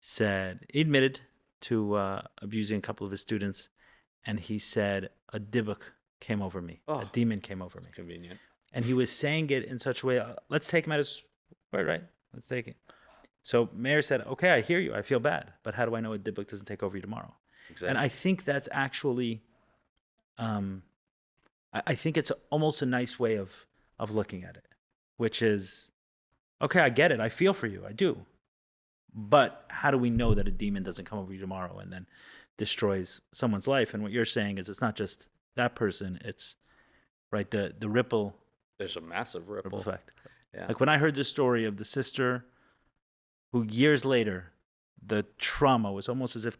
said he admitted to abusing a couple of his students, and he said a dibuk came over me, a demon came over me. Convenient. And he was saying it in such a way, let's take him at his word, right? Let's take it. So Mayor said, okay, I hear you, I feel bad, but how do I know a dibuk doesn't take over you tomorrow? Exactly. And I think that's actually, I think it's almost a nice way of looking at it, which is, okay, I get it, I feel for you, I do. But how do we know that a demon doesn't come over you tomorrow and then destroys someone's life? And what you're saying is it's not just that person, it's right, the ripple There's a massive ripple effect. Yeah. Like when I heard the story of the sister who years later, the trauma was almost as if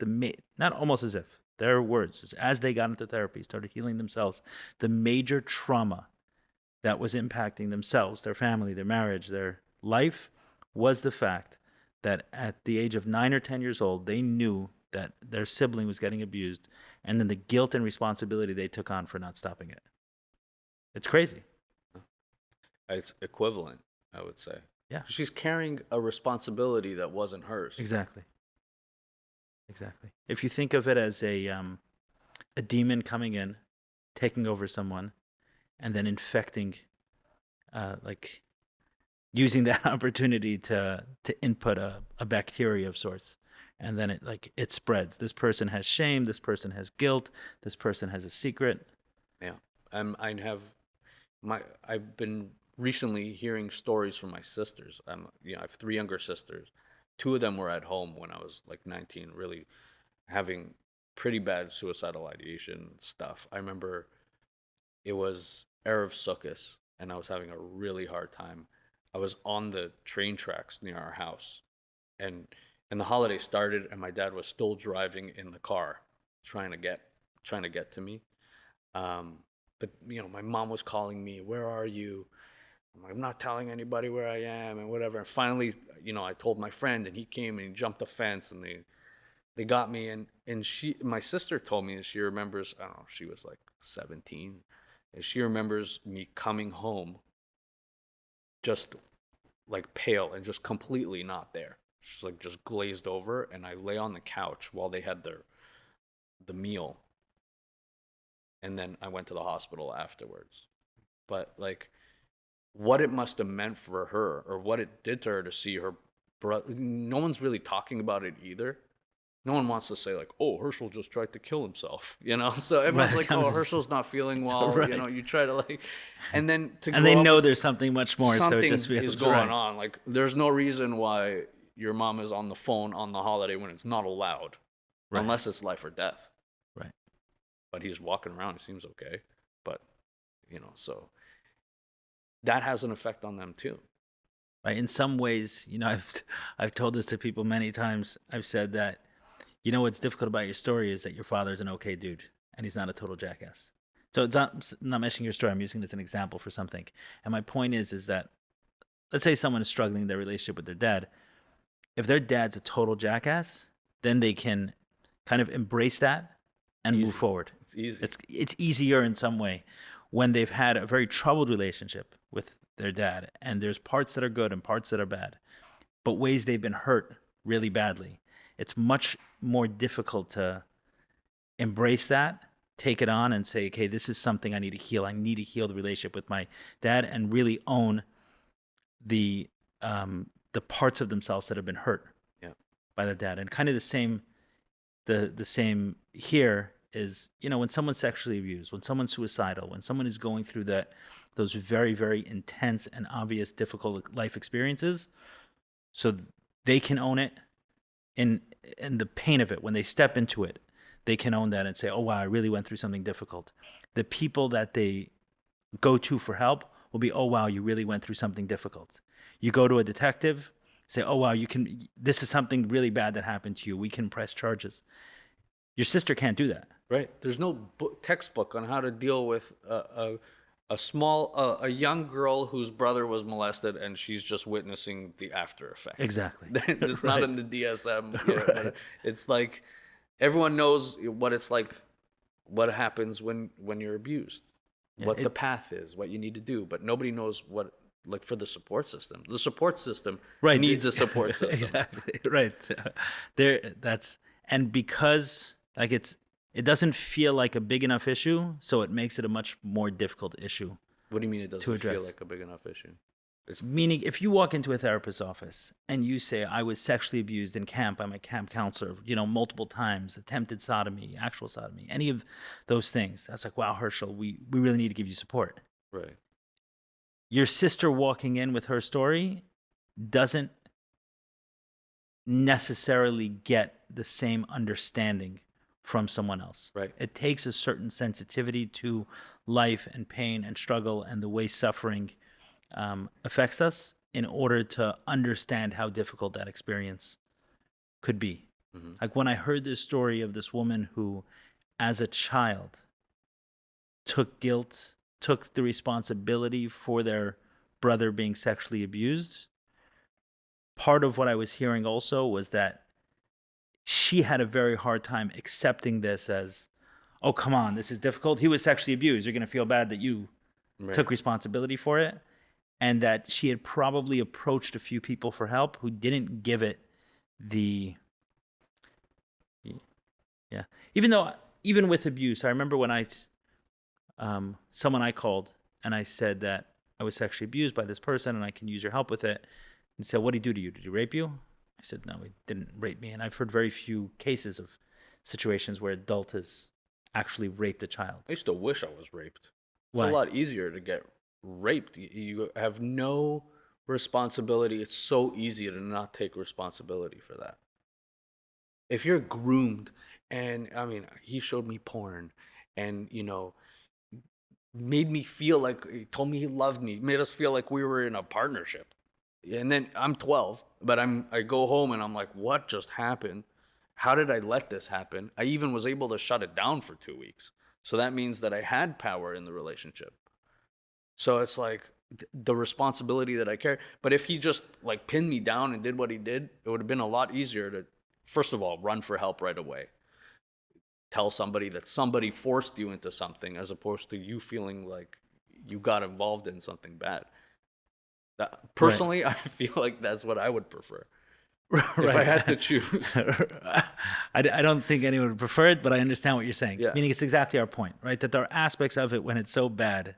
not almost as if, their words, as they got into therapy, started healing themselves, the major trauma that was impacting themselves, their family, their marriage, their life, was the fact that at the age of 9 or 10 years old, they knew that their sibling was getting abused, and then the guilt and responsibility they took on for not stopping it. It's crazy. It's equivalent, I would say. Yeah. She's carrying a responsibility that wasn't hers. Exactly. If you think of it as a demon coming in, taking over someone, and then infecting, like using that opportunity to input a bacteria of sorts, and then it spreads. This person has shame. This person has guilt. This person has a secret. Yeah. I've been recently hearing stories from my sisters. I have 3 younger sisters. 2 of them were at home when I was like 19, really having pretty bad suicidal ideation stuff. I remember it was Erev Sukkot, and I was having a really hard time. I was on the train tracks near our house, and the holiday started, and my dad was still driving in the car, trying to get to me. But my mom was calling me. Where are you? I'm like, I'm not telling anybody where I am and whatever. And finally, I told my friend, and he came and he jumped the fence, and they got me. And my sister told me that she remembers. I don't know. She was like 17, and she remembers me coming home, just like pale and just completely not there. She's like just glazed over, and I lay on the couch while they had the meal. And then I went to the hospital afterwards. But like, what it must have meant for her, or what it did to her to see her brother. No one's really talking about it either. No one wants to say like, "Oh, Herschel just tried to kill himself," So everyone's like, "Oh, Herschel's not feeling well." Right. You try to like, and then and they know there's something much more. So something it just feels is going right. on. Like, there's no reason why your mom is on the phone on the holiday when it's not allowed, Right. unless it's life or death. Right. But he's walking around. He seems okay. But so that has an effect on them too. Right. In some ways, I've told this to people many times. I've said that, what's difficult about your story is that your father's an okay dude and he's not a total jackass. So it's not mentioning your story. I'm using this as an example for something. And my point is that, let's say someone is struggling in their relationship with their dad. If their dad's a total jackass, then they can kind of embrace that and move forward. It's easy. It's easier in some way when they've had a very troubled relationship with their dad, and there's parts that are good and parts that are bad, but ways they've been hurt really badly. It's much more difficult to embrace that, take it on, and say, okay, this is something I need to heal. I need to heal the relationship with my dad and really own the parts of themselves that have been hurt by their dad. And kind of the same here is, when someone's sexually abused, when someone's suicidal, when someone is going through those very, very intense and obvious difficult life experiences, so they can own it in the pain of it. When they step into it, they can own that and say, oh, wow, I really went through something difficult. The people that they go to for help will be, oh, wow, you really went through something difficult. You go to a detective, say, oh, wow, this is something really bad that happened to you. We can press charges. Your sister can't do that. Right. There's no textbook on how to deal with a young girl whose brother was molested, and she's just witnessing the after effects. Exactly. It's not in the DSM. Right. It's like everyone knows what it's like, what happens when you're abused, what the path is, what you need to do, but nobody knows what, like, for the support system. The support system needs a support system. Exactly. Right. And because it doesn't feel like a big enough issue, so it makes it a much more difficult issue. What do you mean it doesn't feel like a big enough issue? Meaning, if you walk into a therapist's office and you say, I was sexually abused in camp, I'm a camp counselor, multiple times, attempted sodomy, actual sodomy, any of those things, that's like, wow, Herschel, we really need to give you support. Right. Your sister walking in with her story doesn't necessarily get the same understanding from someone else. Right. It takes a certain sensitivity to life and pain and struggle and the way suffering affects us in order to understand how difficult that experience could be. Mm-hmm. Like when I heard this story of this woman who, as a child, took the responsibility for their brother being sexually abused, part of what I was hearing also was that she had a very hard time accepting this as, oh, come on, this is difficult. He was sexually abused. You're going to feel bad that you took responsibility for it. and that she had probably approached a few people for help who didn't give it the, yeah. Even with abuse, I remember when someone I called and I said that I was sexually abused by this person and I can use your help with it. And said, what did he do to you? Did he rape you? I said, no, he didn't rape me. And I've heard very few cases of situations where adult has actually raped a child. I used to wish I was raped. Why? It's a lot easier to get raped. You have no responsibility. It's so easy to not take responsibility for that. If you're groomed, and I mean, he showed me porn and, made me feel like, he told me he loved me, made us feel like we were in a partnership. And then I'm 12, but I go home and I'm like, what just happened? How did I let this happen? I even was able to shut it down for 2 weeks. So that means that I had power in the relationship. So it's like the responsibility that I carry. But if he just like pinned me down and did what he did, it would have been a lot easier to, first of all, run for help right away. Tell somebody that somebody forced you into something as opposed to you feeling like you got involved in something bad. Personally, right. I feel like that's what I would prefer. Right. If I had to choose. I don't think anyone would prefer it, but I understand what you're saying. Yeah. Meaning it's exactly our point, right? That there are aspects of it when it's so bad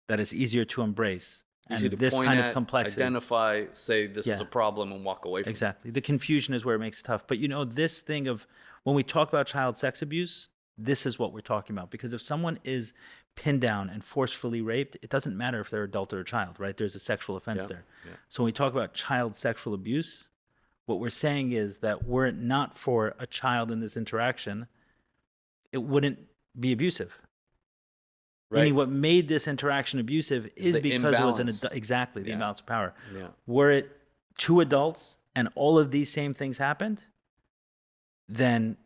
that it's easier to embrace. Easy and to this point kind at, of complexity. Identify, say this is a problem and walk away from Exactly. The confusion is where it makes it tough. But this thing of when we talk about child sex abuse, this is what we're talking about. Because if someone is pinned down and forcefully raped, it doesn't matter if they're adult or a child, right? There's a sexual offense there. Yeah. So when we talk about child sexual abuse, what we're saying is that were it not for a child in this interaction, it wouldn't be abusive. Right. Meaning what made this interaction abusive is because it was the imbalance of power. Yeah. Were it two adults and all of these same things happened, then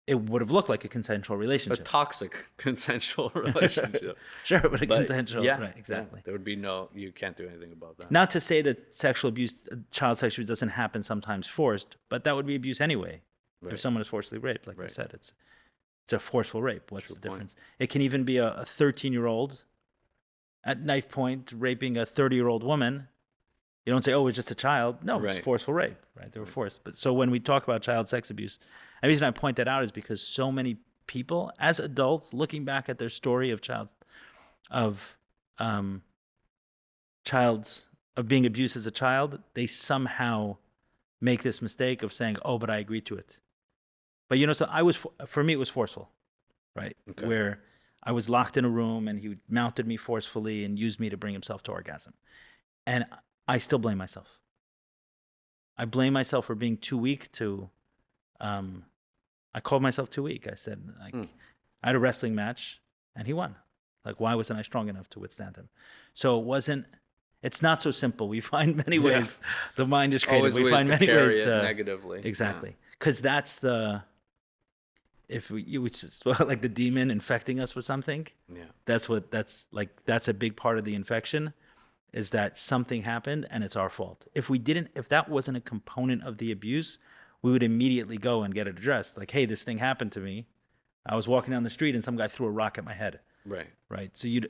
it would have looked like a consensual relationship. A toxic consensual relationship. Sure, but consensual. Yeah, right, exactly. Yeah, there would be you can't do anything about that. Not to say that sexual abuse, child sexual abuse doesn't happen sometimes forced, but that would be abuse anyway. Right. If someone is forcibly raped, like I said, it's a forceful rape. What's the difference? It can even be a 13-year-old at knife point raping a 30-year-old woman. You don't say, oh, it's just a child. No, it's forceful rape, right? They were forced. But so when we talk about child sex abuse, the reason I point that out is because so many people, as adults, looking back at their story of being abused as a child, they somehow make this mistake of saying, oh, but I agreed to it. But so for me, it was forceful, right? Okay. Where I was locked in a room and he mounted me forcefully and used me to bring himself to orgasm. And I still blame myself. I blame myself for being too weak to, I called myself too weak. I said, I had a wrestling match and he won. Like, why wasn't I strong enough to withstand him? So it's not so simple. We find many ways. The mind is creative. We find many ways to negatively. Exactly. Because that's like the demon infecting us with something. Yeah. That's a big part of the infection. Is that something happened and it's our fault. If that wasn't a component of the abuse, we would immediately go and get it addressed. Like, hey, this thing happened to me. I was walking down the street and some guy threw a rock at my head. Right. So you'd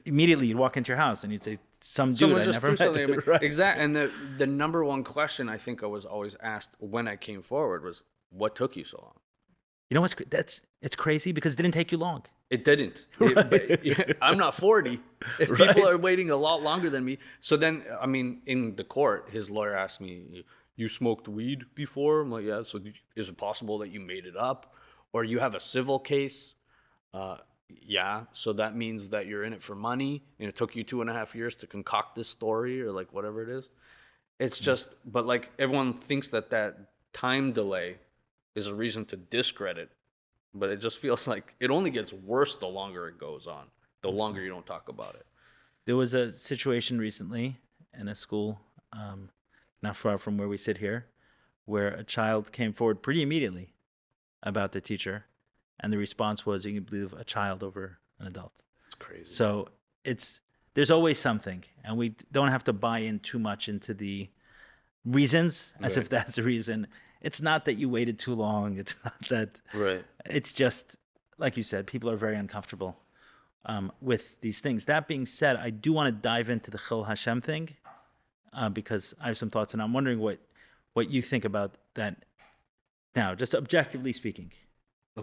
walk into your house and you'd say, some dude I never met. Right. Exactly. And the number one question I think I was always asked when I came forward was, what took you so long? You know what's it's crazy because it didn't take you long. It didn't. Right. I'm not 40. If people are waiting a lot longer than me. So then, I mean, in the court, his lawyer asked me, you smoked weed before? I'm like, yeah. So is it possible that you made it up? Or you have a civil case? Yeah. So that means that you're in it for money and it took you 2.5 years to concoct this story or like whatever it is. It's just, but like everyone thinks that time delay is a reason to discredit. But it just feels like it only gets worse the longer it goes on, the longer you don't talk about it. There was a situation recently in a school, not far from where we sit here, where a child came forward pretty immediately about the teacher. And the response was, you can believe a child over an adult. It's crazy. So there's always something. And we don't have to buy in too much into the reasons as if that's the reason. It's not that you waited too long. It's not that. Right. It's just, like you said, people are very uncomfortable with these things. That being said, I do want to dive into the Chil Hashem thing because I have some thoughts, and I'm wondering what you think about that. Now, just objectively speaking,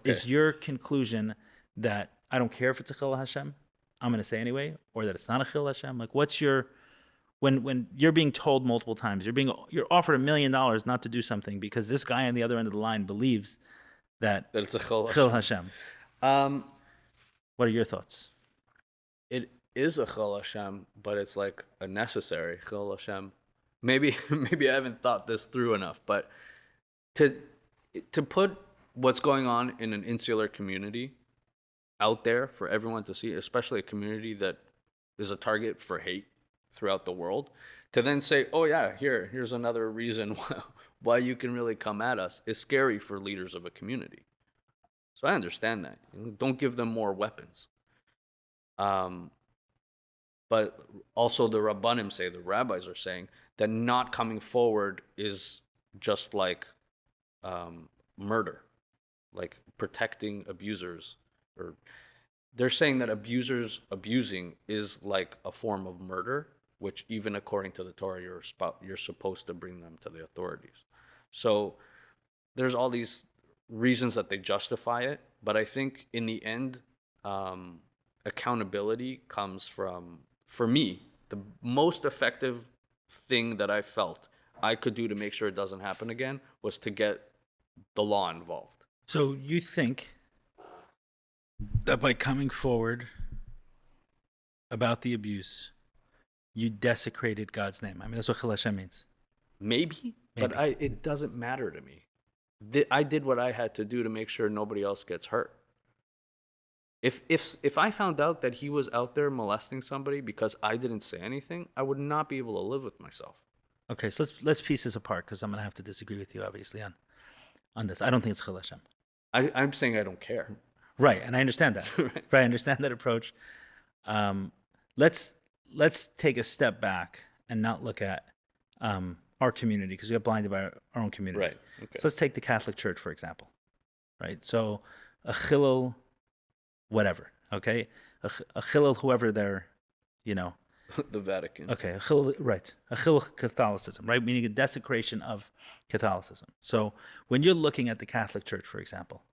is your conclusion that I don't care if it's a Chil Hashem, I'm going to say anyway, or that it's not a Chil Hashem? Like, what's your when you're being told multiple times, you're offered $1 million not to do something because this guy on the other end of the line believes that it's a Chil Hashem. Hashem. What are your thoughts? It is a Chil Hashem, but it's like a necessary Chil Hashem. Maybe I haven't thought this through enough, but to put what's going on in an insular community out there for everyone to see, especially a community that is a target for hate throughout the world, to then say, oh yeah, here's another reason why you can really come at us, is scary for leaders of a community. So I understand that. Don't give them more weapons. But also the Rabbanim say, the rabbis are saying, that not coming forward is just like murder, like protecting abusers. Or they're saying that abusers abusing is like a form of murder, which even according to the Torah, you're supposed to bring them to the authorities. So there's all these reasons that they justify it, but I think in the end, accountability comes from, for me, the most effective thing that I felt I could do to make sure it doesn't happen again was to get the law involved. So you think that by coming forward about the abuse, you desecrated God's name? I mean, that's what Chil Hashem means. Maybe. But it doesn't matter to me. I did what I had to do to make sure nobody else gets hurt. If I found out that he was out there molesting somebody because I didn't say anything, I would not be able to live with myself. Okay, so let's piece this apart, because I'm going to have to disagree with you, obviously, on this. I don't think it's Chil Hashem. I'm saying I don't care. Right, and I understand that. Right, I understand that approach. Let's take a step back and not look at our community, because we get blinded by our own community. Right. Okay. So let's take the Catholic Church, for example. Right. So a Chilul, whatever. Okay. A Chilul, whoever they're, the Vatican. Okay. A Chilul Catholicism, right? Meaning a desecration of Catholicism. So when you're looking at the Catholic Church, for example,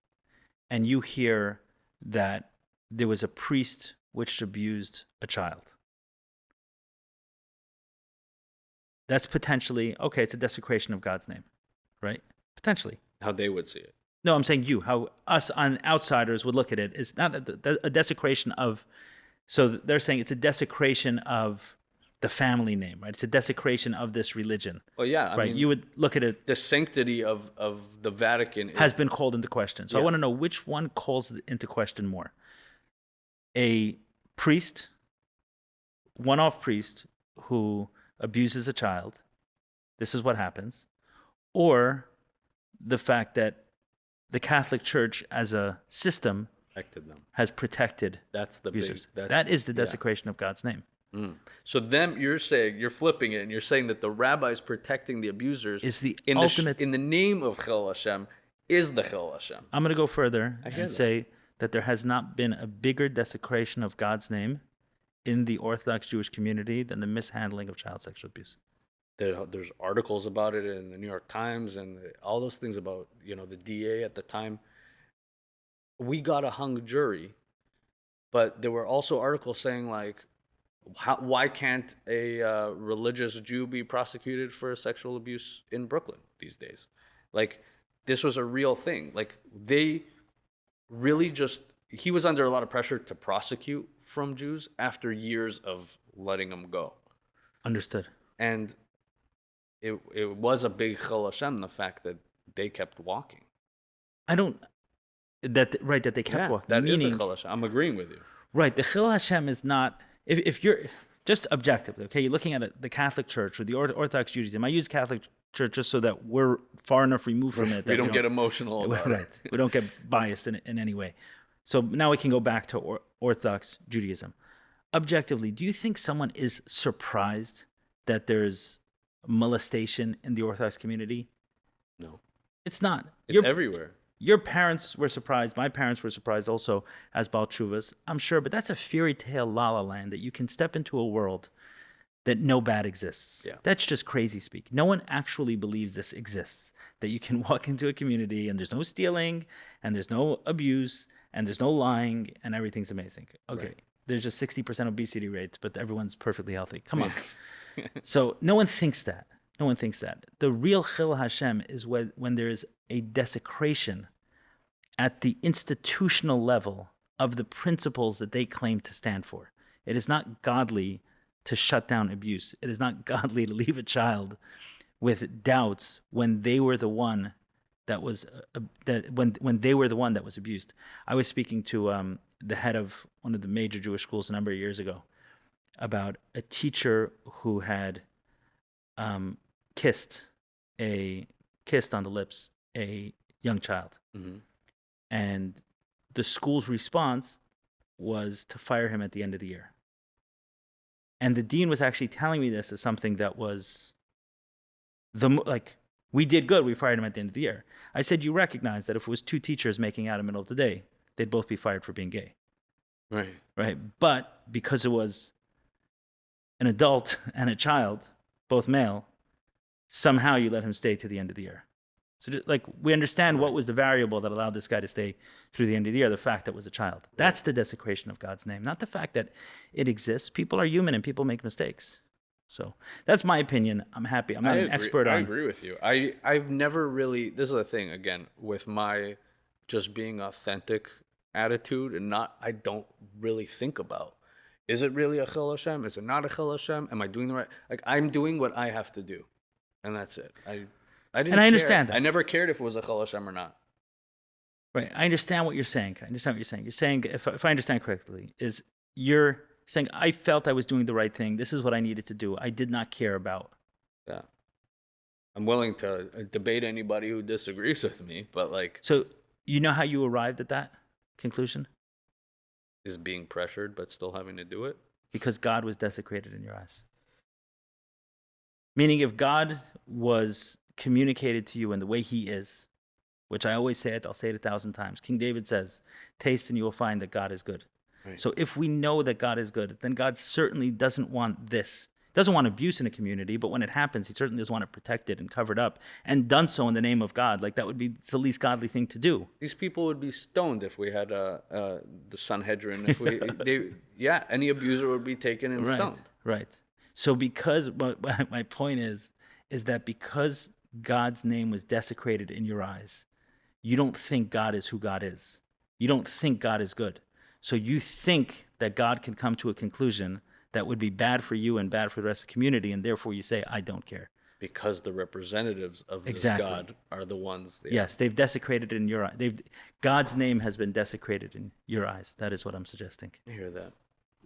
and you hear that there was a priest which abused a child, that's potentially, okay, it's a desecration of God's name, right? Potentially. How they would see it. No, I'm saying how us outsiders would look at it. It's not a desecration of, so they're saying it's a desecration of the family name, right? It's a desecration of this religion. Well, yeah. I mean, you would look at it. The sanctity of the Vatican has been called into question. So I want to know which one calls it into question more. A priest, one-off priest who abuses a child, this is what happens, or the fact that the Catholic Church as a system has protected that's the abusers. That is the desecration of God's name. So you're flipping it, and you're saying that the rabbis protecting the abusers is the ultimate in the name of Chil Hashem is the Chil Hashem. I'm going to go further and say that there has not been a bigger desecration of God's name in the Orthodox Jewish community than the mishandling of child sexual abuse. There's articles about it in the New York Times and all those things about, the DA at the time. We got a hung jury, but there were also articles saying, like, why can't a religious Jew be prosecuted for sexual abuse in Brooklyn these days? Like, this was a real thing. Like, they really he was under a lot of pressure to prosecute from Jews after years of letting them go. Understood. And it was a big Chil Hashem, the fact that they kept walking. That they kept walking. That is a Chil Hashem. I'm agreeing with you. Right. The Chil Hashem is not, if you're just objectively, okay, you're looking at the Catholic Church or the Orthodox Judaism. I use Catholic Church just so that we're far enough removed from it. That we don't get emotional about it. We don't get biased in any way. So now we can go back to Orthodox Judaism. Objectively, do you think someone is surprised that there's molestation in the Orthodox community? No. It's not. It's everywhere. Your parents were surprised. My parents were surprised also as Baal Tshuvas, I'm sure. But that's a fairy tale la la land that you can step into a world that no bad exists. Yeah. That's just crazy speak. No one actually believes this exists, that you can walk into a community and there's no stealing and there's no abuse and there's no lying and everything's amazing. Okay. Right. There's just 60% obesity rates, but everyone's perfectly healthy. Come on. So no one thinks that. No one thinks that. The real Chil Hashem is when there is a desecration at the institutional level of the principles that they claim to stand for. It is not godly to shut down abuse. It is not godly to leave a child with doubts when they were the one that was when they were the one that was abused. I was speaking to the head of one of the major Jewish schools a number of years ago about a teacher who had kissed on the lips a young child, and the school's response was to fire him at the end of the year. And the dean was actually telling me this as something that was we did good. We fired him at the end of the year. I said, you recognize that if it was two teachers making out in the middle of the day, they'd both be fired for being gay. Right. Right. But because it was an adult and a child, both male, somehow you let him stay to the end of the year. So we understand what was the variable that allowed this guy to stay through the end of the year, the fact that it was a child. That's the desecration of God's name, not the fact that it exists. People are human and people make mistakes. So that's my opinion. I'm happy. I'm not an expert on. I agree with you. I've never really, this is the thing, again, with my just being authentic attitude and I don't really think about, is it really a Chil Hashem? Is it not a Chil Hashem? Am I doing the right? I'm doing what I have to do. And that's it. I didn't and I care. understand that. I never cared if it was a Chil Hashem or not. Right. I understand what you're saying. You're saying, if I understand correctly, is you're saying, I felt I was doing the right thing. This is what I needed to do. I did not care about. Yeah. I'm willing to debate anybody who disagrees with me, but So you know how you arrived at that conclusion? Is being pressured, but still having to do it? Because God was desecrated in your eyes. Meaning if God was communicated to you in the way he is, which I always say it, I'll say it 1,000 times. King David says, taste and you will find that God is good. Right. So if we know that God is good, then God certainly doesn't want this. Doesn't want abuse in a community, but when it happens, he certainly does want it protected and covered up and done so in the name of God. That would be the least godly thing to do. These people would be stoned if we had the Sanhedrin. If any abuser would be taken and stoned. Right. So because my point is that because God's name was desecrated in your eyes, you don't think God is who God is. You don't think God is good. So you think that God can come to a conclusion that would be bad for you and bad for the rest of the community, and therefore you say, I don't care. Because the representatives of this God are the ones. Yes, they've desecrated it in your eyes. God's name has been desecrated in your eyes. That is what I'm suggesting. I hear that.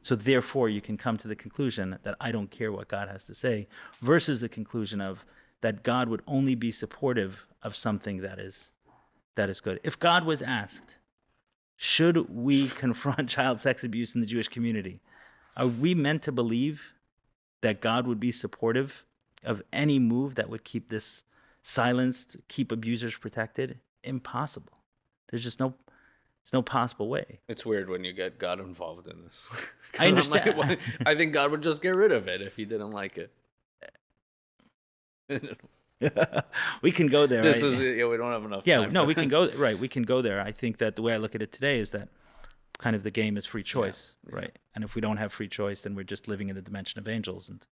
So therefore you can come to the conclusion that I don't care what God has to say, versus the conclusion of that God would only be supportive of something that is good. If God was asked, should we confront child sex abuse in the Jewish community? Are we meant to believe that God would be supportive of any move that would keep this silenced, keep abusers protected? Impossible. There's no possible way. It's weird when you get God involved in this. I understand. I think God would just get rid of it if he didn't like it. We can go there. We don't have enough time. No, we can go right. We can go there. I think that the way I look at it today is that kind of the game is free choice, right? And if we don't have free choice, then we're just living in the dimension of angels, and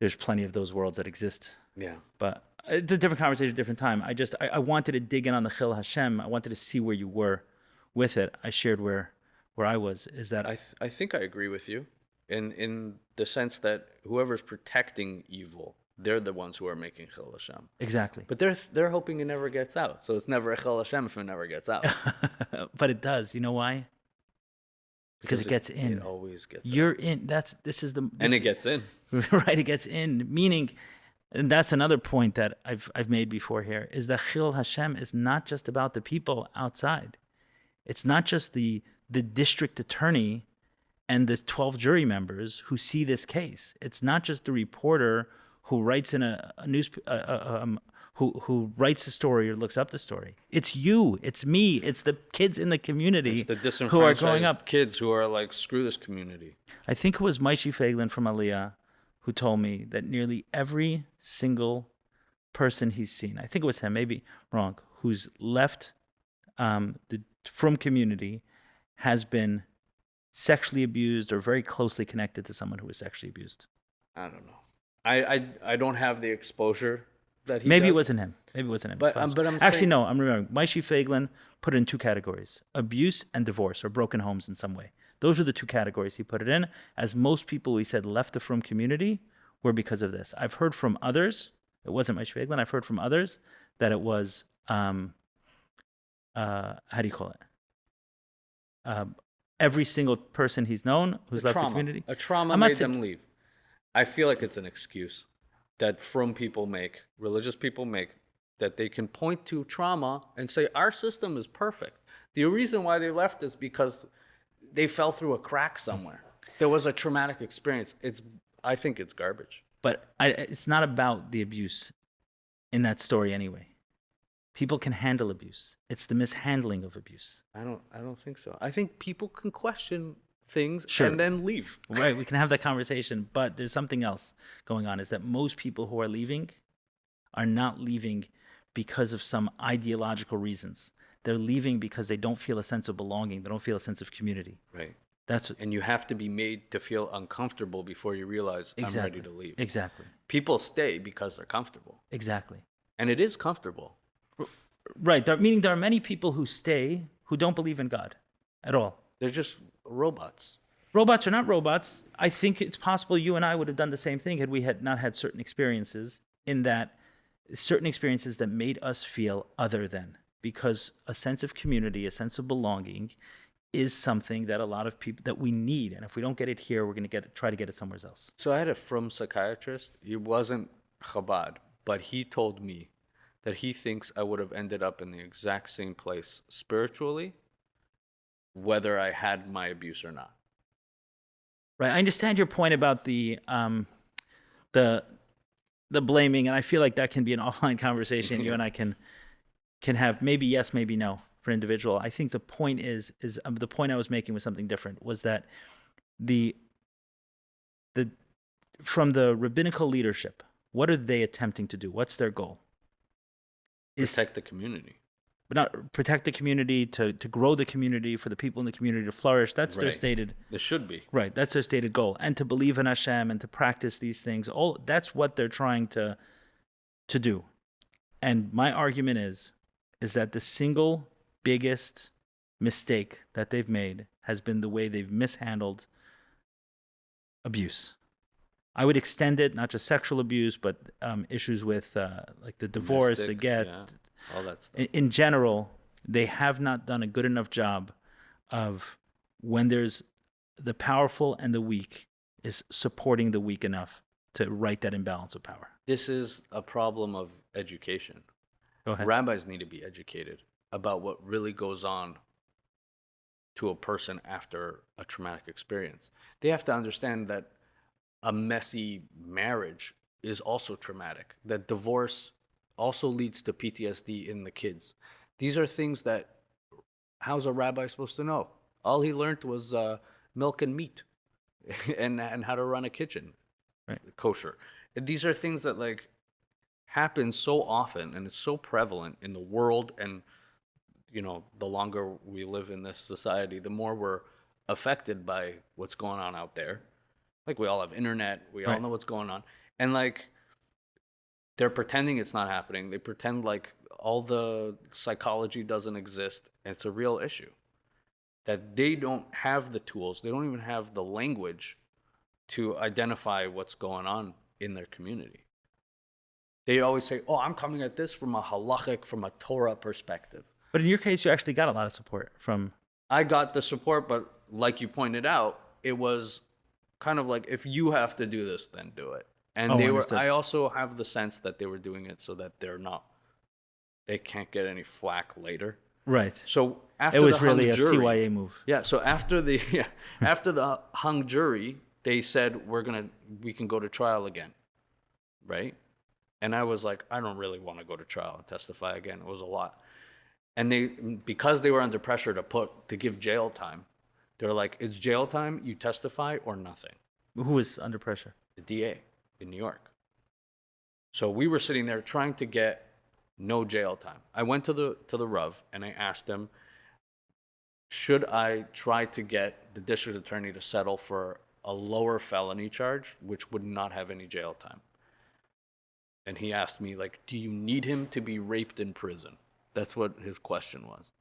there's plenty of those worlds that exist. Yeah. But it's a different conversation, different time. I wanted to dig in on the Chil Hashem. I wanted to see where you were with it. I shared where I was. Is that I think I agree with you in the sense that whoever's protecting evil, they're the ones who are making Chil Hashem. Exactly. But they're hoping it never gets out. So it's never a Chil Hashem if it never gets out. But it does. You know why? Because it gets in. It always gets You're in. And it gets in. Right, it gets in. Meaning, and that's another point that I've made before here, is that Chil Hashem is not just about the people outside. It's not just the district attorney and the 12 jury members who see this case. It's not just the reporter who writes in a news, who writes a story or looks up the story. It's you, it's me, it's the kids in the community who are growing up. Kids who are like, screw this community. I think it was Maishi Fagelin from Aliyah who told me that nearly every single person he's seen, I think it was him, maybe wrong, who's left the Frum community has been sexually abused or very closely connected to someone who was sexually abused. I don't know. I don't have the exposure that he Maybe it does. wasn't him. Maybe it wasn't him. But I'm Actually, saying, no, I'm remembering. Maishi Fagelin put it in two categories: abuse and divorce, or broken homes in some way. Those are the two categories he put it in. As most people, he said, left the Frum community were because of this. I've heard from others. It wasn't Maishi Fagelin. I've heard from others that it was how do you call it? Every single person he's known who's left the community. A trauma made them leave. I feel like it's an excuse that Frum people make, religious people make, that they can point to trauma and say, our system is perfect. The reason why they left is because they fell through a crack somewhere. There was a traumatic experience. I think it's garbage. But it's not about the abuse in that story anyway. People can handle abuse. It's the mishandling of abuse. I don't think so. I think people can question things Sure. and then leave. Right, we can have that conversation, but there's something else going on, is that most people who are leaving are not leaving because of some ideological reasons. They're leaving because they don't feel a sense of belonging. They don't feel a sense of community. Right. That's And you have to be made to feel uncomfortable before you realize exactly. I'm ready to leave. Exactly. People stay because they're comfortable. Exactly. And it is comfortable. Right. Meaning there are many people who stay who don't believe in God at all. They're just robots. Robots are not robots. I think it's possible you and I would have done the same thing had we had not had certain experiences, in that certain experiences that made us feel other than, because a sense of community, a sense of belonging is something that a lot of people that we need. And if we don't get it here, we're going to try to get it somewhere else. So I had a Frum psychiatrist. He wasn't Chabad, but he told me that he thinks I would have ended up in the exact same place spiritually, whether I had my abuse or not. Right. I understand your point about the blaming, and I feel like that can be an offline conversation you and I can have. Maybe yes, maybe no for an individual. I think the point is the point I was making was something different. Was that the from the rabbinical leadership, what are they attempting to do? What's their goal? Protect the community. But not protect the community, to grow the community, for the people in the community to flourish. That's their Right. stated. It should be. Right, that's their stated goal, and to believe in Hashem and to practice these things. All that's what they're trying to do. And my argument is that the single biggest mistake that they've made has been the way they've mishandled abuse. I would extend it, not just sexual abuse, but issues with like the divorce, the Domestic, get. yeah, all that stuff. In general, they have not done a good enough job of, when there's the powerful and the weak, is supporting the weak enough to right that imbalance of power. This is a problem of education. Go ahead. Rabbis need to be educated about what really goes on to a person after a traumatic experience. They have to understand that a messy marriage is also traumatic, that divorce also leads to PTSD in the kids. These are things that, how's a rabbi supposed to know? All he learned was milk and meat and how to run a kitchen, Right. kosher. And these are things that like happen so often, and it's so prevalent in the world. And you know, the longer we live in this society, the more we're affected by what's going on out there. Like, we all have internet, we all Right. know what's going on, and like they're pretending it's not happening. They pretend like all the psychology doesn't exist, and it's a real issue. That they don't have the tools, they don't even have the language to identify what's going on in their community. They always say, oh, I'm coming at this from a halachic, from a Torah perspective. But in your case, you actually got a lot of support from. I got the support, but like you pointed out, it was kind of like, if you have to do this, then do it. And Oh, they were. understood. I also have the sense that they were doing it so that they can't get any flack later. Right. So after It was the hung really a jury, CYA move. Yeah. So after the after the hung jury, they said we can go to trial again, right? And I was like, I don't really want to go to trial and testify again. It was a lot. And because they were under pressure to give jail time, they were like, it's jail time, you testify or nothing. Who was under pressure? The DA. in New York. So we were sitting there trying to get no jail time. I went to the Rev and I asked him, should I try to get the district attorney to settle for a lower felony charge, which would not have any jail time? And he asked me, like, do you need him to be raped in prison? That's what his question was.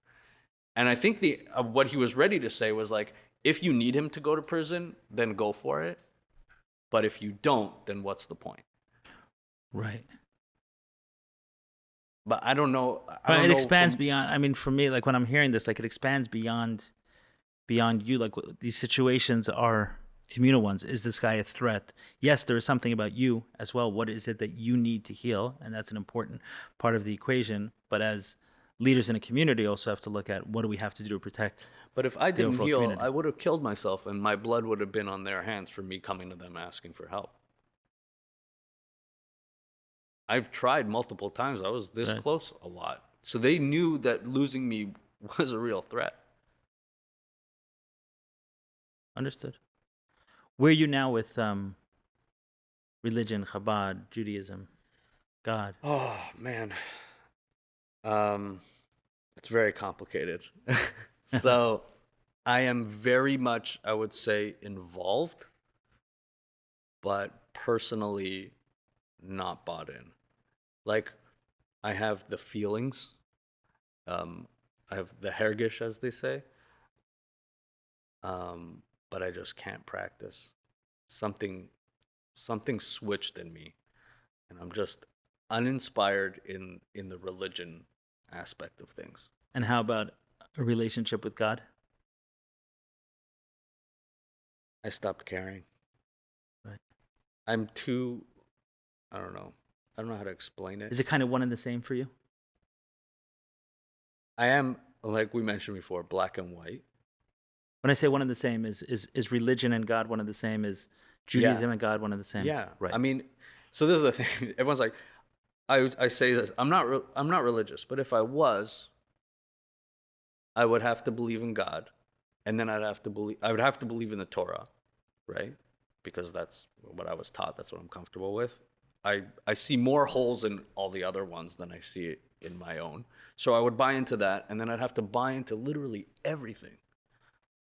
And I think what he was ready to say was like, if you need him to go to prison, then go for it. But if you don't, then what's the point? Right. But I don't know. It expands beyond. I mean, for me, like when I'm hearing this, like it expands beyond you. Like these situations are communal ones. Is this guy a threat? Yes, there is something about you as well. What is it that you need to heal? And that's an important part of the equation. But as leaders in a community, also have to look at what do we have to do to protect. But if I didn't heal, community. I would have killed myself, and my blood would have been on their hands for me coming to them asking for help. I've tried multiple times. I was this close a lot. So they knew that losing me was a real threat. Understood. Where are you now with religion, Chabad, Judaism, God? Oh, man. It's very complicated. So I am very much, I would say, involved, but personally not bought in. Like, I have the feelings. I have the hergish, as they say. But I just can't practice. Something switched in me, and I'm just uninspired in the religion aspect of things. And how about a relationship with God? I stopped caring. Right. I'm too, I don't know how to explain it. Is it kind of one and the same for you? I am, like we mentioned before, black and white. When I say one and the same, is religion and God one and the same? Is Judaism and God one and the same? Yeah. Right. I mean, so this is the thing. Everyone's like, I say this. I'm not religious, but if I was, I would have to believe in God, and then I would have to believe in the Torah, right? Because that's what I was taught. That's what I'm comfortable with. I see more holes in all the other ones than I see in my own. So I would buy into that, and then I'd have to buy into literally everything.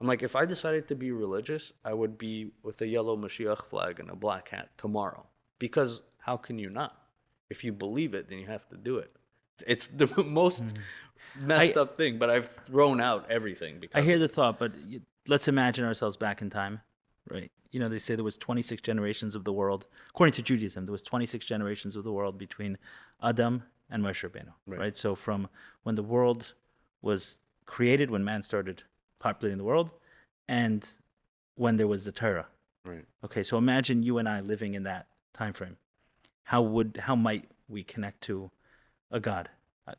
I'm like, if I decided to be religious, I would be with a yellow Mashiach flag and a black hat tomorrow. Because how can you not? If you believe it, then you have to do it. It's the most messed up thing, but I've thrown out everything. Because I hear the thought, but let's imagine ourselves back in time, right? You know, they say there was 26 generations of the world. According to Judaism, there was 26 generations of the world between Adam and Moshe Rabbeinu, right? So from when the world was created, when man started populating the world, and when there was the Torah. Right. Okay, so imagine you and I living in that time frame. How might we connect to a God? I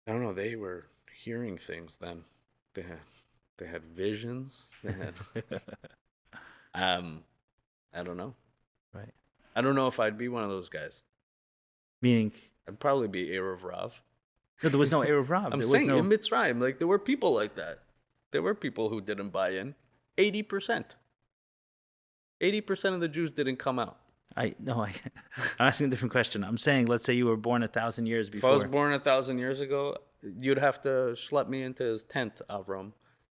don't know. They were hearing things then. They had visions. They had I don't know. Right. I don't know if I'd be one of those guys. Meaning I'd probably be Erev Rav. No, there was no Erev Rav. I'm saying in Mitzrayim, like there were people like that. There were people who didn't buy in. 80%. 80% of the Jews didn't come out. I'm asking a different question. I'm saying, let's say you were born 1,000 years before. If I was born 1,000 years ago, you'd have to schlep me into his tent, Avram,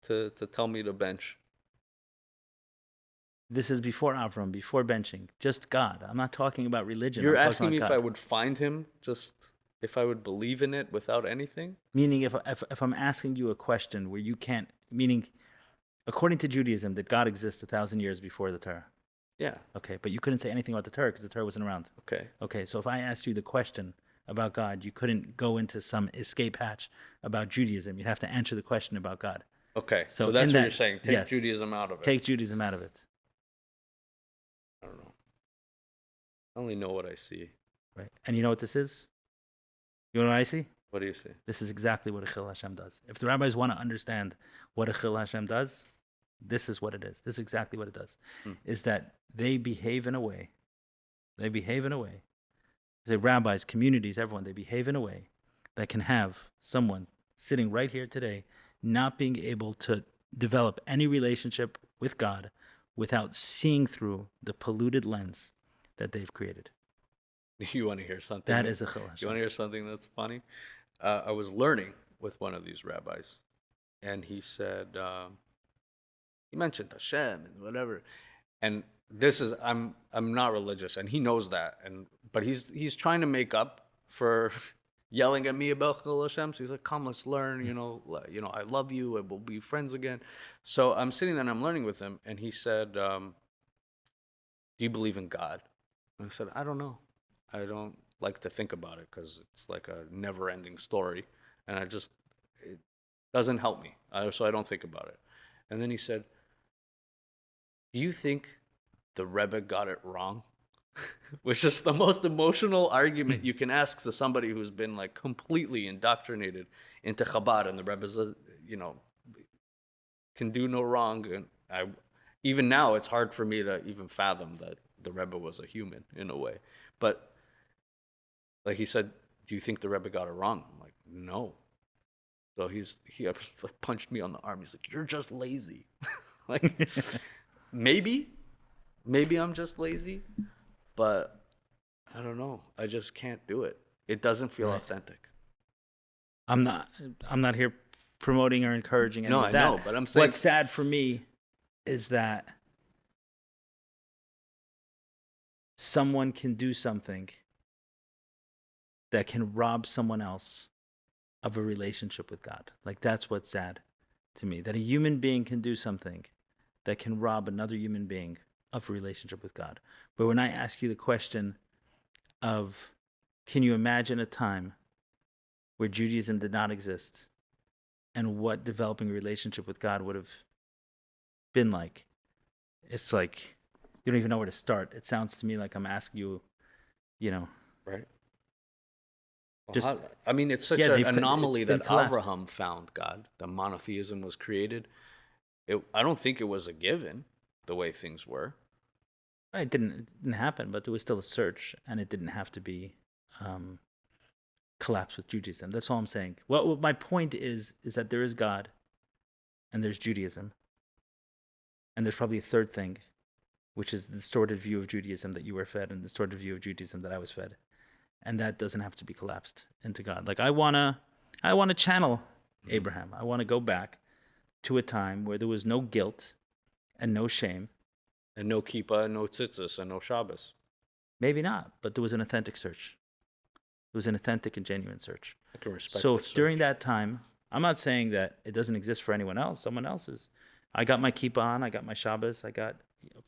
to tell me to bench. This is before Avram, before benching. Just God. I'm not talking about religion. You're asking me if I would find him, just if I would believe in it without anything? Meaning, if I'm asking you a question where you can't, meaning, according to Judaism, did God exist 1,000 years before the Torah? Yeah. Okay, but you couldn't say anything about the Torah because the Torah wasn't around. Okay, so if I asked you the question about God, you couldn't go into some escape hatch about Judaism. You'd have to answer the question about God. Okay, so that's what you're saying. Take Judaism out of it. Take Judaism out of it. I don't know. I only know what I see. Right, and you know what this is? You know what I see? What do you see? This is exactly what a Chil Hashem does. If the rabbis want to understand what a Chil Hashem does, this is what it is. This is exactly what it does. Is that they behave in a way. The rabbis, communities, everyone, they behave in a way that can have someone sitting right here today not being able to develop any relationship with God without seeing through the polluted lens that they've created. You want to hear something? That is a chil You want Hashem. to hear something that's funny? I was learning with one of these rabbis, and he said, he mentioned Hashem and whatever. And this is, I'm not religious, and he knows that. But he's trying to make up for yelling at me about Chil Hashem. So he's like, come, let's learn. I love you, and we'll be friends again. So I'm sitting there and I'm learning with him, and he said, do you believe in God? And I said, I don't know. I don't like to think about it because it's like a never-ending story, and it doesn't help me. So I don't think about it. And then he said, do you think the Rebbe got it wrong? Which is the most emotional argument you can ask to somebody who's been like completely indoctrinated into Chabad, and the Rebbe's, can do no wrong. And even now, it's hard for me to even fathom that the Rebbe was a human in a way. But like he said, do you think the Rebbe got it wrong? I'm like, no. So he like punched me on the arm. He's like, you're just lazy. Like, maybe I'm just lazy, but I don't know. I just can't do it. It doesn't feel authentic. I'm not here promoting or encouraging any No, of that. I know, but I'm saying what's sad for me is that someone can do something that can rob someone else of a relationship with God. Like, that's what's sad to me, that a human being can do something that can rob another human being of a relationship with God. But when I ask you the question of, can you imagine a time where Judaism did not exist and what developing a relationship with God would have been like? It's like, you don't even know where to start. It sounds to me like I'm asking you, right. Well, just it's such an anomaly that Avraham found God. The monotheism was created. I don't think it was a given the way things were. It didn't happen, but there was still a search, and it didn't have to be collapsed with Judaism. That's all I'm saying. Well, my point is that there is God, and there's Judaism, and there's probably a third thing, which is the distorted view of Judaism that you were fed, and the distorted view of Judaism that I was fed, and that doesn't have to be collapsed into God. Like, I wanna channel Abraham. I want to go back to a time where there was no guilt and no shame. And no kippah, and no tzitzis, and no Shabbos. Maybe not, but there was an authentic search. It was an authentic and genuine search. I can respect So that during search. that time, I'm not saying that it doesn't exist for anyone else. Someone else's. I got my kippah on. I got my Shabbos.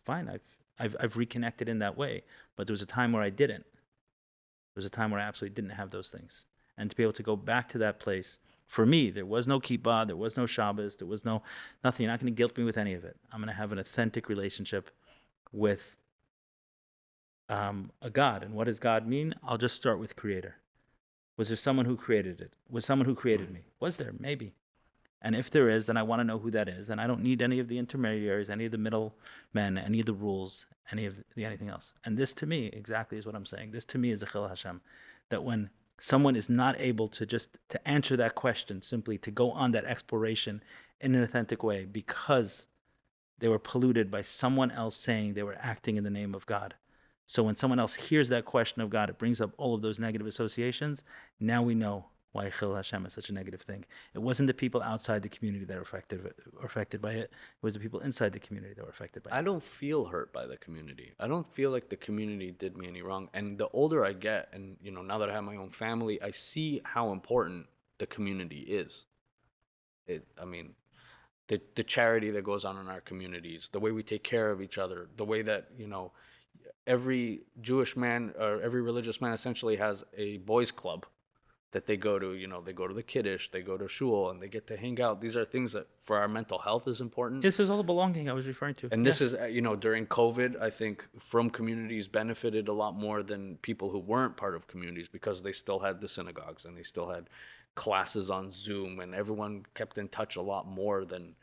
Fine. I've reconnected in that way. But there was a time where I didn't. There was a time where I absolutely didn't have those things. And to be able to go back to that place, for me, there was no kippah, there was no Shabbos, there was nothing. You're not going to guilt me with any of it. I'm going to have an authentic relationship with a God. And what does God mean? I'll just start with Creator. Was there someone who created it? Was someone who created me? Was there? Maybe. And if there is, then I want to know who that is. And I don't need any of the intermediaries, any of the middlemen, any of the rules, any of anything else. And this to me exactly is what I'm saying. This to me is the Chil Hashem. That when someone is not able to answer that question, simply to go on that exploration in an authentic way because they were polluted by someone else saying they were acting in the name of God. So when someone else hears that question of God, it brings up all of those negative associations. Now we know why Chil Hashem is such a negative thing. It wasn't the people outside the community that were affected by it. It was the people inside the community that were affected by it. I don't feel hurt by the community. I don't feel like the community did me any wrong. And the older I get, and now that I have my own family, I see how important the community is. The charity that goes on in our communities, the way we take care of each other, the way that every Jewish man or every religious man essentially has a boys' club that they go to. They go to the Kiddush, they go to shul, and they get to hang out. These are things that for our mental health is important. This is all the belonging I was referring to. And this is, during COVID, I think from communities benefited a lot more than people who weren't part of communities because they still had the synagogues and they still had classes on Zoom, and everyone kept in touch a lot more than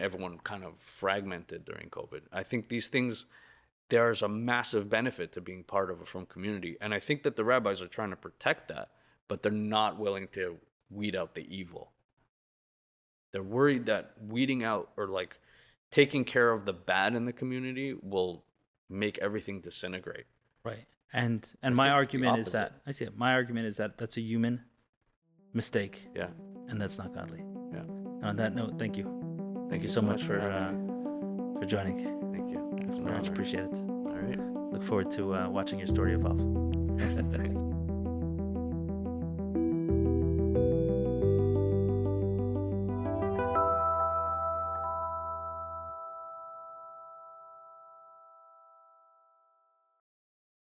everyone kind of fragmented during COVID. I think these things, there's a massive benefit to being part of a Frum community. And I think that the rabbis are trying to protect that, but they're not willing to weed out the evil. They're worried that weeding out or taking care of the bad in the community will make everything disintegrate. Right. And I my think it's the argument is that opposite. I see it. My argument is that that's a human mistake, Yeah. and that's not godly. Yeah. On that note, thank you. Thank you so much for having me. for joining. Thank you. It was an Very much honor. appreciate it. All right. Look forward to watching your story evolve.